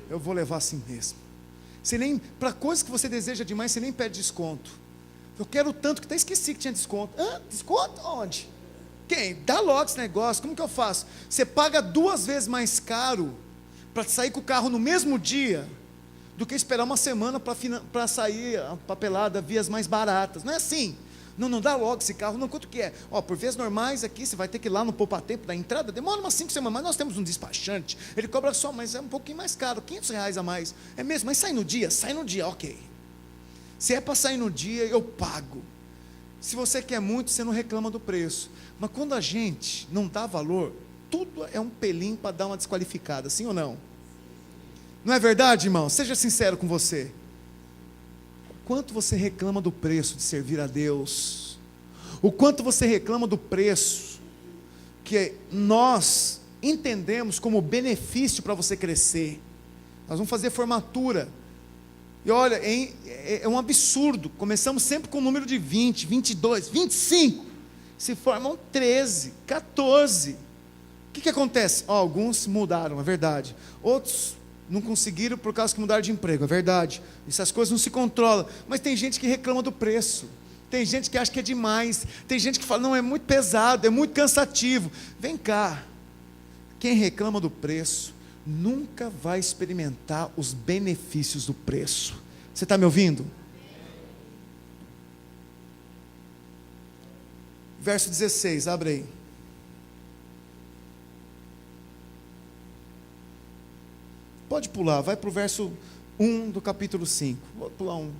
eu vou levar assim mesmo. Você nem, para coisas que você deseja demais, você nem pede desconto. Eu quero tanto que até esqueci que tinha desconto. Desconto? Onde? Quem? Dá logo esse negócio, como que eu faço? Você paga 2 vezes mais caro, para sair com o carro no mesmo dia, do que esperar uma semana para sair a papelada, vias mais baratas. Não é assim. Não dá logo esse carro. Não, quanto que é? Por vias normais aqui, você vai ter que ir lá no poupa-tempo da entrada, demora umas 5 semanas, mas nós temos um despachante, ele cobra só, mas é um pouquinho mais caro, R$500 a mais. É mesmo, mas sai no dia, ok. Se é para sair no dia, eu pago. Se você quer muito, você não reclama do preço. Mas quando a gente não dá valor, tudo é um pelinho para dar uma desqualificada, sim ou não? Não é verdade, irmão? Seja sincero com você. Quanto você reclama do preço de servir a Deus? O quanto você reclama do preço que nós entendemos como benefício para você crescer? Nós vamos fazer formatura. E olha, é um absurdo. Começamos sempre com o número de 20, 22, 25. Se formam 13, 14. O que acontece? Alguns mudaram, é verdade. Outros não conseguiram por causa que mudaram de emprego, é verdade. Essas coisas não se controlam. Mas tem gente que reclama do preço. Tem gente que acha que é demais. Tem gente que fala, não, é muito pesado, é muito cansativo. Vem cá. Quem reclama do preço nunca vai experimentar os benefícios do preço. Você está me ouvindo? Verso 16, abre aí. Pode pular, vai para o verso 1 do capítulo 5. Vou pular um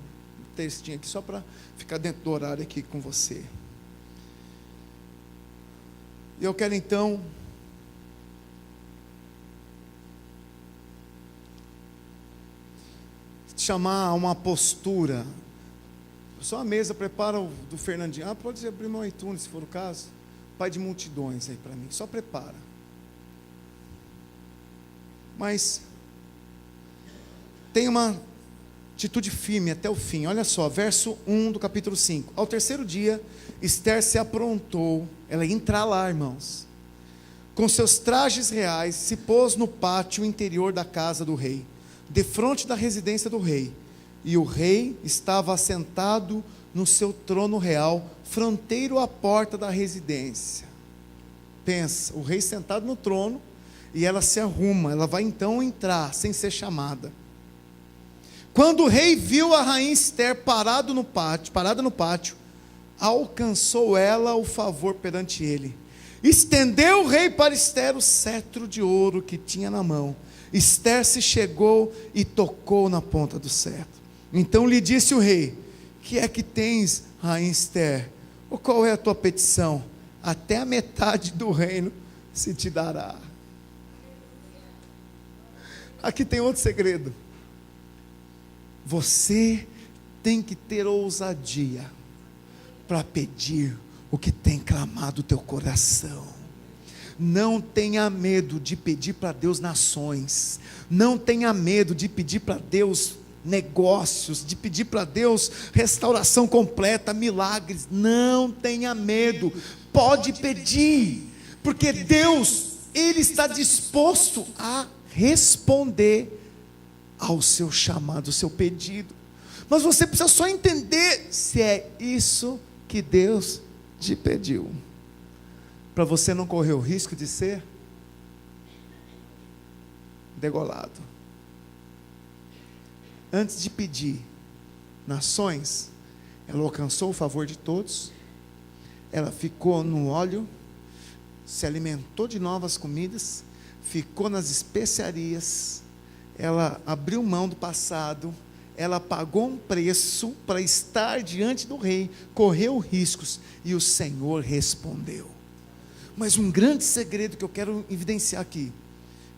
textinho aqui só para ficar dentro do horário aqui com você. E eu quero então chamar a uma postura. Só a mesa, prepara o do Fernandinho. Pode abrir no iTunes se for o caso. Pai de multidões aí para mim, só prepara. Mas tem uma atitude firme até o fim. Olha só, verso 1 do capítulo 5. Ao terceiro dia, Esther se aprontou. Ela ia entrar lá, irmãos. Com seus trajes reais, se pôs no pátio interior da casa do rei, defronte da residência do rei. E o rei estava assentado no seu trono real, fronteiro à porta da residência. Pensa, o rei sentado no trono, e ela se arruma, ela vai então entrar, sem ser chamada. Quando o rei viu a rainha Esther parada no pátio, alcançou ela o favor perante ele. Estendeu o rei para Esther o cetro de ouro que tinha na mão. Esther se chegou e tocou na ponta do cetro. Então lhe disse o rei: que é que tens, rainha Esther? Ou qual é a tua petição? Até a metade do reino se te dará. Aqui tem outro segredo. Você tem que ter ousadia para pedir o que tem clamado o teu coração. Não tenha medo de pedir para Deus nações. Não tenha medo de pedir para Deus negócios, de pedir para Deus restauração completa, milagres. Não tenha medo. Pode pedir, porque Deus, Ele está disposto a responder ao seu chamado, ao seu pedido. Mas você precisa só entender se é isso que Deus te pediu, para você não correr o risco de ser degolado. Antes de pedir nações, ela alcançou o favor de todos, ela ficou no óleo, se alimentou de novas comidas, ficou nas especiarias, ela abriu mão do passado, ela pagou um preço para estar diante do rei, correu riscos, e o Senhor respondeu. Mas um grande segredo que eu quero evidenciar aqui,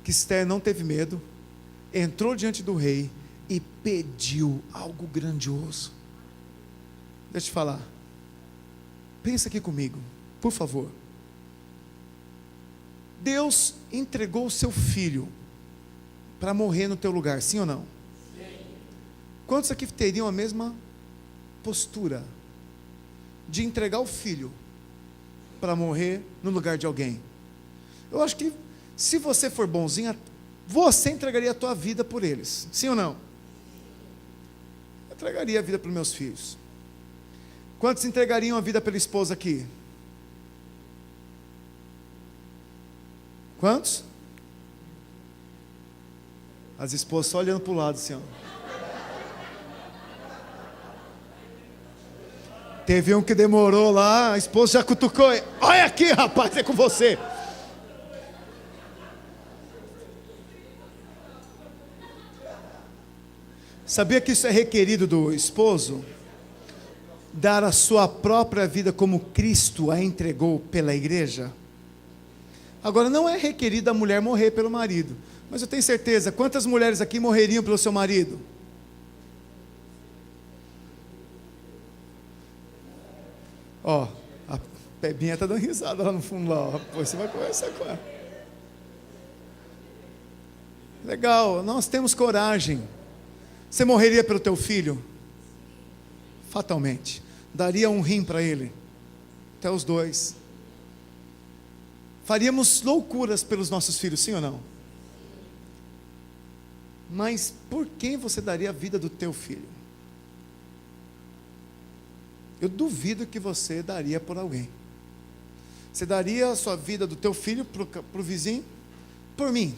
que Esther não teve medo, entrou diante do rei, e pediu algo grandioso. Deixa eu te falar, Pensa aqui comigo, por favor. Deus entregou o seu filho para morrer no teu lugar, sim ou não? Sim. Quantos aqui teriam a mesma postura de entregar o filho para morrer no lugar de alguém? Eu acho que se você for bonzinho, você entregaria a tua vida por eles, sim ou não? Eu entregaria a vida para os meus filhos. Quantos entregariam a vida pela esposa aqui? Quantos? As esposas só olhando para o lado assim, ó. Teve um que demorou lá, a esposa já cutucou. Olha aqui, rapaz, é com você. Sabia que isso é requerido do esposo? Dar a sua própria vida como Cristo a entregou pela igreja? Agora, não é requerido a mulher morrer pelo marido, mas eu tenho certeza, quantas mulheres aqui morreriam pelo seu marido? Ó, a Pebinha está dando risada lá no fundo, lá, ó. Depois você vai conversar com ela. Legal, nós temos coragem. Você morreria pelo teu filho? Fatalmente. Daria um rim para ele, até os dois. Faríamos loucuras pelos nossos filhos, sim ou não? Mas por quem você daria a vida do teu filho? Eu duvido que você daria por alguém. Você daria a sua vida do teu filho para o vizinho? Por mim.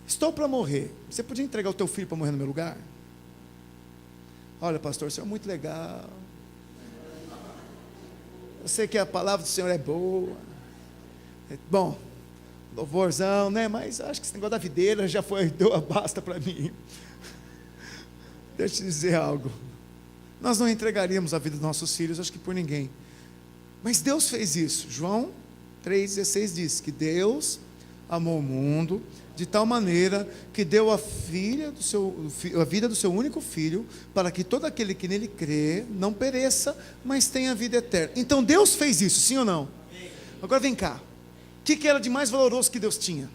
Estou para morrer. Você podia entregar o teu filho para morrer no meu lugar? Olha, pastor, o senhor é muito legal. Eu sei que a palavra do Senhor é boa. Bom, louvorzão, né? Mas acho que esse negócio da videira já foi, deu basta para mim. Deixa eu te dizer algo. Nós não entregaríamos a vida dos nossos filhos, acho que por ninguém. Mas Deus fez isso. João 3,16 diz que Deus amou o mundo de tal maneira que deu a vida do seu único filho, para que todo aquele que nele crê não pereça, mas tenha vida eterna. Então Deus fez isso, sim ou não? Agora vem cá. O que era de mais valoroso que Deus tinha?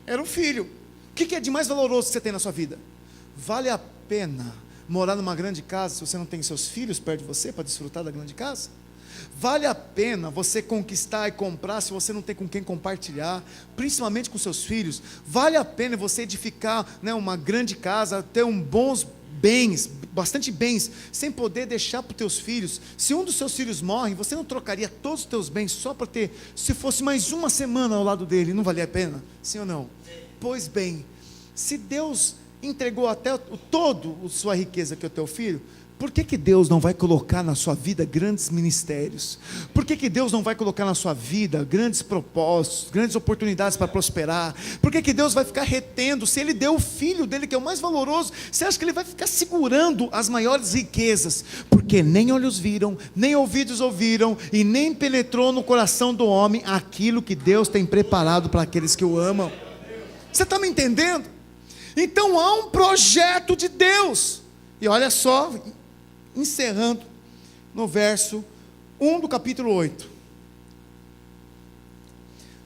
Era um filho. O que é de mais valoroso que você tem na sua vida? Vale a pena morar numa grande casa se você não tem seus filhos perto de você para desfrutar da grande casa? Vale a pena você conquistar e comprar se você não tem com quem compartilhar, principalmente com seus filhos? Vale a pena você edificar, né, uma grande casa, ter bons bens, bastante bens, sem poder deixar para os teus filhos? Se um dos seus filhos morre, você não trocaria todos os teus bens só para ter, se fosse mais uma semana ao lado dele, não valia a pena? Sim ou não? Pois bem, se Deus entregou até todo a sua riqueza que é o teu filho, por que Deus não vai colocar na sua vida grandes ministérios? Por que Deus não vai colocar na sua vida grandes propósitos, grandes oportunidades para prosperar? Por que Deus vai ficar retendo? Se Ele deu o filho dele, que é o mais valoroso, você acha que Ele vai ficar segurando as maiores riquezas? Porque nem olhos viram, nem ouvidos ouviram, e nem penetrou no coração do homem aquilo que Deus tem preparado para aqueles que o amam. Você está me entendendo? Então há um projeto de Deus. E olha só, encerrando no verso 1 do capítulo 8.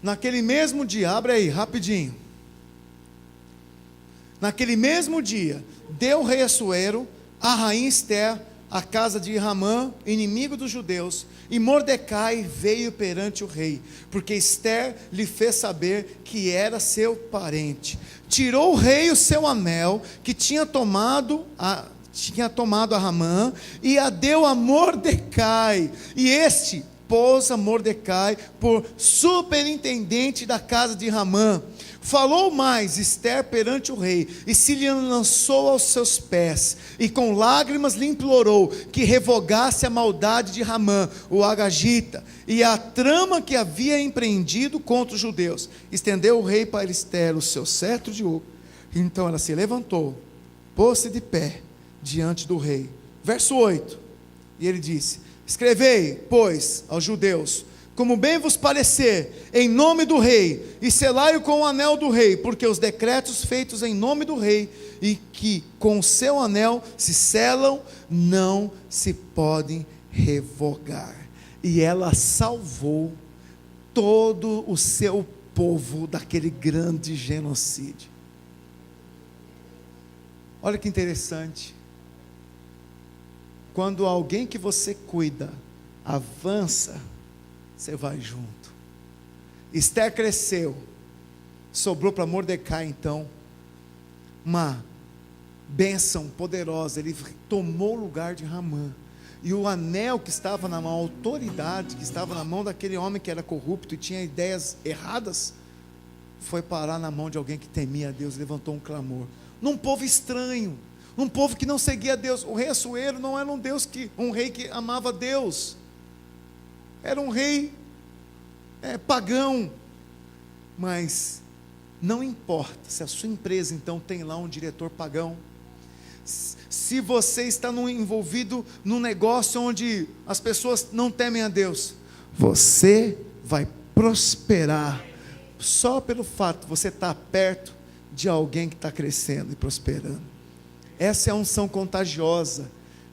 Naquele mesmo dia, abre aí rapidinho. Naquele mesmo dia, deu o rei Assuero a rainha Ester a casa de Ramã, inimigo dos judeus, e Mordecai veio perante o rei, porque Ester lhe fez saber que era seu parente. Tirou o rei o seu anel, que tinha tomado a Ramã, e a deu a Mordecai, e este pôs a Mordecai por superintendente da casa de Ramã. Falou mais Ester perante o rei, e se lhe lançou aos seus pés, e com lágrimas lhe implorou que revogasse a maldade de Ramã, o agagita, e a trama que havia empreendido contra os judeus. Estendeu o rei para Ester o seu cetro de ouro. Então ela se levantou, pôs-se de pé diante do rei. Verso 8, e ele disse: escrevei, pois, aos judeus, como bem vos parecer, em nome do rei, e selai-o com o anel do rei, porque os decretos feitos em nome do rei, e que com o seu anel se selam, não se podem revogar. E ela salvou todo o seu povo daquele grande genocídio. Olha que interessante. Quando alguém que você cuida avança, você vai junto. Esther cresceu, sobrou para Mordecai então uma bênção poderosa. Ele tomou o lugar de Ramã, e o anel que estava na mão, a autoridade que estava na mão daquele homem que era corrupto e tinha ideias erradas, foi parar na mão de alguém que temia a Deus, levantou um clamor, num povo estranho, num povo que não seguia a Deus. O rei Assuero não era um rei que amava Deus, era um rei pagão. Mas não importa se a sua empresa então tem lá um diretor pagão, se você está envolvido num negócio onde as pessoas não temem a Deus, você vai prosperar só pelo fato de você estar perto de alguém que está crescendo e prosperando. Essa é a unção contagiosa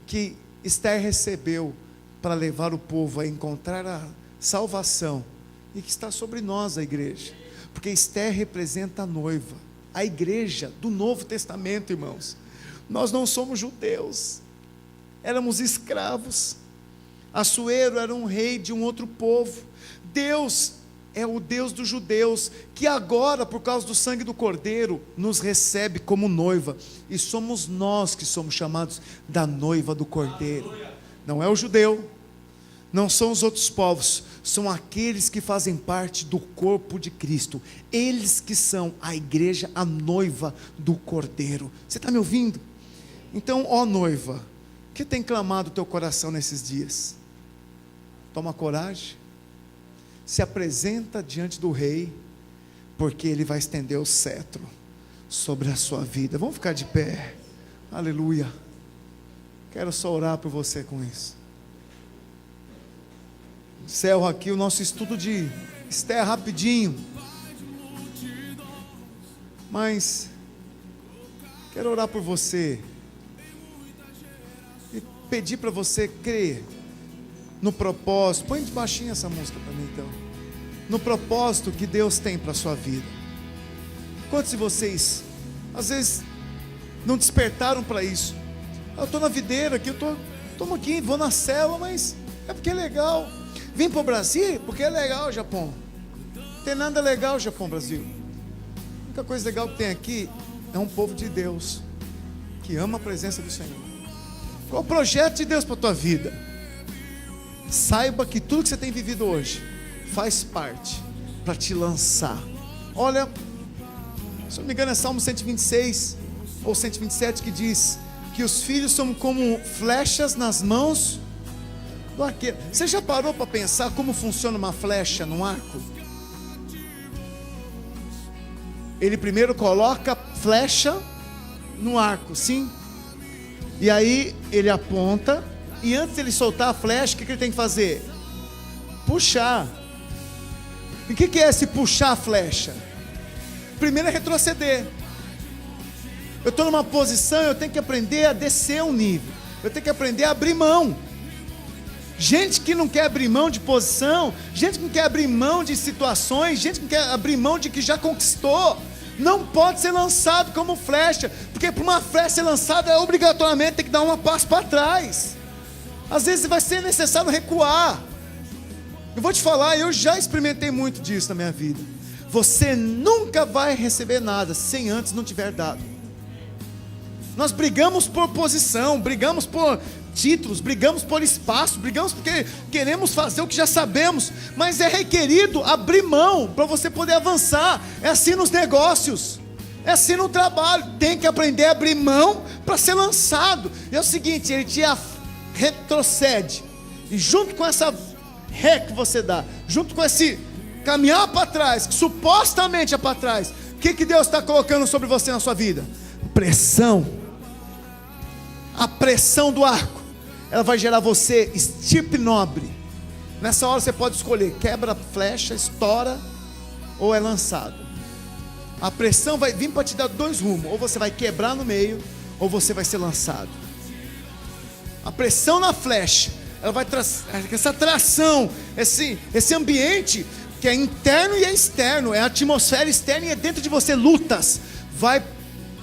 que Esther recebeu para levar o povo a encontrar a salvação, e que está sobre nós, a igreja, porque Esther representa a noiva, a igreja do Novo Testamento, irmãos. Nós não somos judeus, éramos escravos. Assuero era um rei de um outro povo. Deus é o Deus dos judeus, que agora, por causa do sangue do Cordeiro, nos recebe como noiva, e somos nós que somos chamados da noiva do Cordeiro. Não é o judeu, não são os outros povos, são aqueles que fazem parte do corpo de Cristo, eles que são a igreja, a noiva do Cordeiro. Você está me ouvindo? Então, ó noiva, o que tem clamado o teu coração nesses dias? Toma coragem, se apresenta diante do rei, porque ele vai estender o cetro sobre a sua vida. Vamos ficar de pé, aleluia. Quero só orar por você com isso. Encerro aqui o nosso estudo de Esther rapidinho, mas quero orar por você e pedir para você crer no propósito. Põe de baixinho essa música para mim então. No propósito que Deus tem para a sua vida. Quantos de vocês às vezes não despertaram para isso? Eu estou na videira aqui, estou aqui, vou na célula, mas é porque é legal. Vim para o Brasil porque é legal, Japão. Não tem nada legal, Japão, Brasil. A única coisa legal que tem aqui é um povo de Deus, que ama a presença do Senhor. Qual o projeto de Deus para a tua vida? Saiba que tudo que você tem vivido hoje faz parte para te lançar. Olha, se não me engano é Salmo 126 ou 127 que diz que os filhos são como flechas nas mãos do arqueiro. Você já parou para pensar como funciona uma flecha num arco? Ele primeiro coloca a flecha no arco, sim? E aí ele aponta, e antes de ele soltar a flecha, o que ele tem que fazer? Puxar. E o que é esse puxar a flecha? Primeiro é retroceder. Eu estou numa posição, eu tenho que aprender a descer um nível, eu tenho que aprender a abrir mão. Gente que não quer abrir mão de posição, gente que não quer abrir mão de situações, gente que não quer abrir mão de que já conquistou, não pode ser lançado como flecha, porque para uma flecha ser lançada, obrigatoriamente tem que dar um passo para trás. Às vezes vai ser necessário recuar. Eu vou te falar, eu já experimentei muito disso na minha vida. Você nunca vai receber nada sem antes não tiver dado. Nós brigamos por posição, brigamos por títulos, brigamos por espaço, brigamos porque queremos fazer o que já sabemos, mas é requerido abrir mão para você poder avançar. É assim nos negócios, é assim no trabalho, tem que aprender a abrir mão para ser lançado. E é o seguinte, ele te retrocede, e junto com essa ré que você dá, junto com esse caminhar para trás, que supostamente é para trás, o que Deus está colocando sobre você na sua vida? Pressão. A pressão do arco, ela vai gerar você estirpe nobre. Nessa hora você pode escolher, quebra a flecha, estoura, ou é lançado. A pressão vai vir para te dar dois rumos, ou você vai quebrar no meio, ou você vai ser lançado. A pressão na flecha ela vai essa atração, esse ambiente que é interno e é externo, é a atmosfera externa e é dentro de você, lutas, vai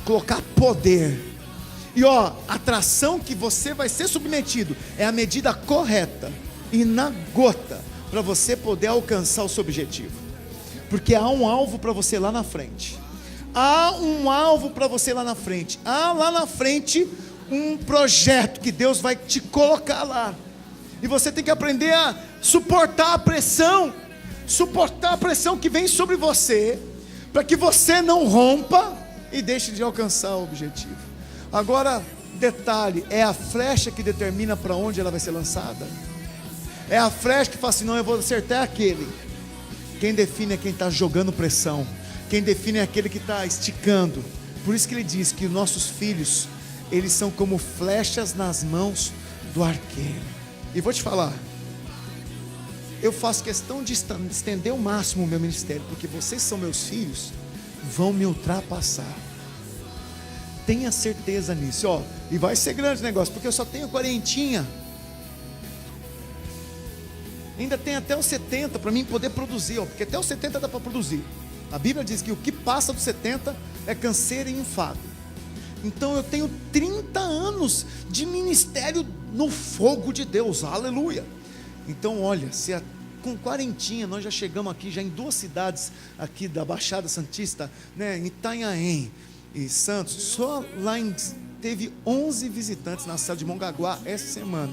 colocar poder. E a atração que você vai ser submetido é a medida correta e na gota para você poder alcançar o seu objetivo. Porque há um alvo para você lá na frente. Há um alvo para você lá na frente. Há lá na frente um projeto que Deus vai te colocar lá. E você tem que aprender a suportar a pressão que vem sobre você, para que você não rompa e deixe de alcançar o objetivo. Agora, detalhe, é a flecha que determina para onde ela vai ser lançada. É a flecha que fala assim, não, eu vou acertar aquele. Quem define é quem está jogando pressão. Quem define é aquele que está esticando. Por isso que ele diz que os nossos filhos, eles são como flechas nas mãos do arqueiro. E vou te falar, eu faço questão de estender ao máximo o meu ministério, porque vocês são meus filhos, vão me ultrapassar. Tenha certeza nisso, e vai ser grande o negócio, porque eu só tenho 40. Ainda tem até os 70 para mim poder produzir, porque até os 70 dá para produzir. A Bíblia diz que o que passa dos 70 é canseiro e enfado. Então eu tenho 30 anos de ministério no fogo de Deus, aleluia. Então olha, com 40 nós já chegamos aqui, já em 2 cidades aqui da Baixada Santista, em Itanhaém e Santos. Só lá teve 11 visitantes na cidade de Mongaguá essa semana.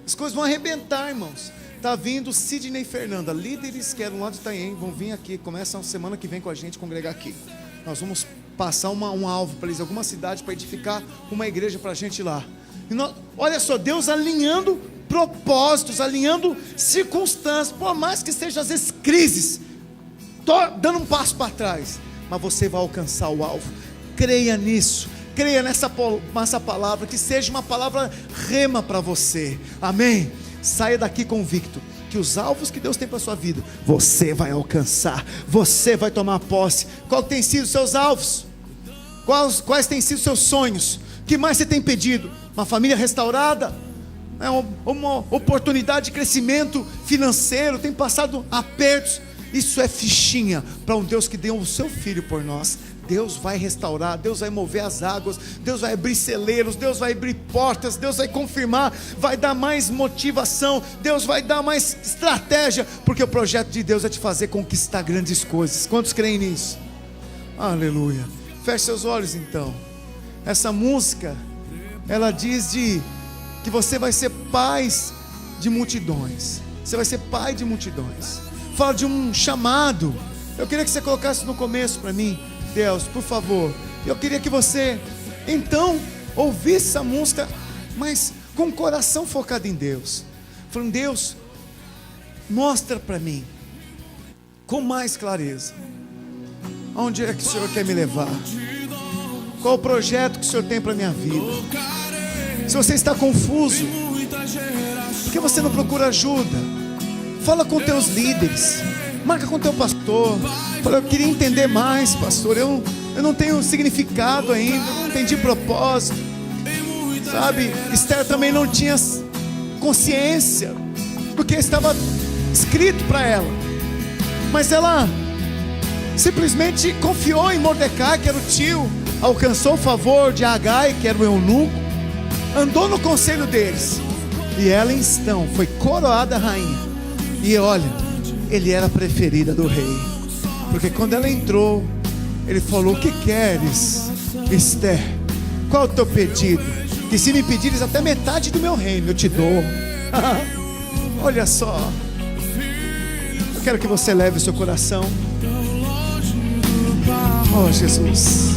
As coisas vão arrebentar, irmãos. Está vindo Sidney e Fernanda, líderes que eram lá de Itanhaém, vão vir aqui, começam a semana que vem com a gente, congregar aqui. Nós vamos passar um alvo para eles, alguma cidade, para edificar uma igreja para a gente lá. E olha só, Deus alinhando propósitos, alinhando circunstâncias, por mais que seja às vezes crises, dando um passo para trás, mas você vai alcançar o alvo. Creia nisso, creia nessa palavra, que seja uma palavra rema para você, amém? Saia daqui convicto que os alvos que Deus tem para a sua vida, você vai alcançar, você vai tomar posse. Qual tem sido os seus alvos? Quais têm sido os seus sonhos? O que mais você tem pedido? Uma família restaurada? Uma oportunidade de crescimento financeiro? Tem passado apertos? Isso é fichinha para um Deus que deu o seu filho por nós. Deus vai restaurar, Deus vai mover as águas, Deus vai abrir celeiros, Deus vai abrir portas, Deus vai confirmar, vai dar mais motivação, Deus vai dar mais estratégia, porque o projeto de Deus é te fazer conquistar grandes coisas. Quantos creem nisso? Aleluia. Feche seus olhos então. Essa música, ela diz que você vai ser pai de multidões. Você vai ser pai de multidões. Fala de um chamado. Eu queria que você colocasse no começo para mim, Deus, por favor. Eu queria que você então ouvisse essa música, mas com o coração focado em Deus, falando: Deus, mostra para mim com mais clareza aonde é que o Senhor quer me levar, qual o projeto que o Senhor tem para a minha vida. Se você está confuso, por que você não procura ajuda? Fala com teus líderes, marca com teu pastor. Fala: eu queria entender mais, pastor, eu não tenho significado ainda, não entendi propósito, sabe? Esther também não tinha consciência do que estava escrito para ela, mas ela simplesmente confiou em Mordecai, que era o tio, alcançou o favor de Agai, que era o eunuco, andou no conselho deles, e ela então foi coroada rainha. E olha, ele era a preferida do rei, porque quando ela entrou, ele falou: o que queres, Esther? Qual é o teu pedido? Que se me pedires até metade do meu reino, eu te dou. Olha só, eu quero que você leve o seu coração. Oh Jesus,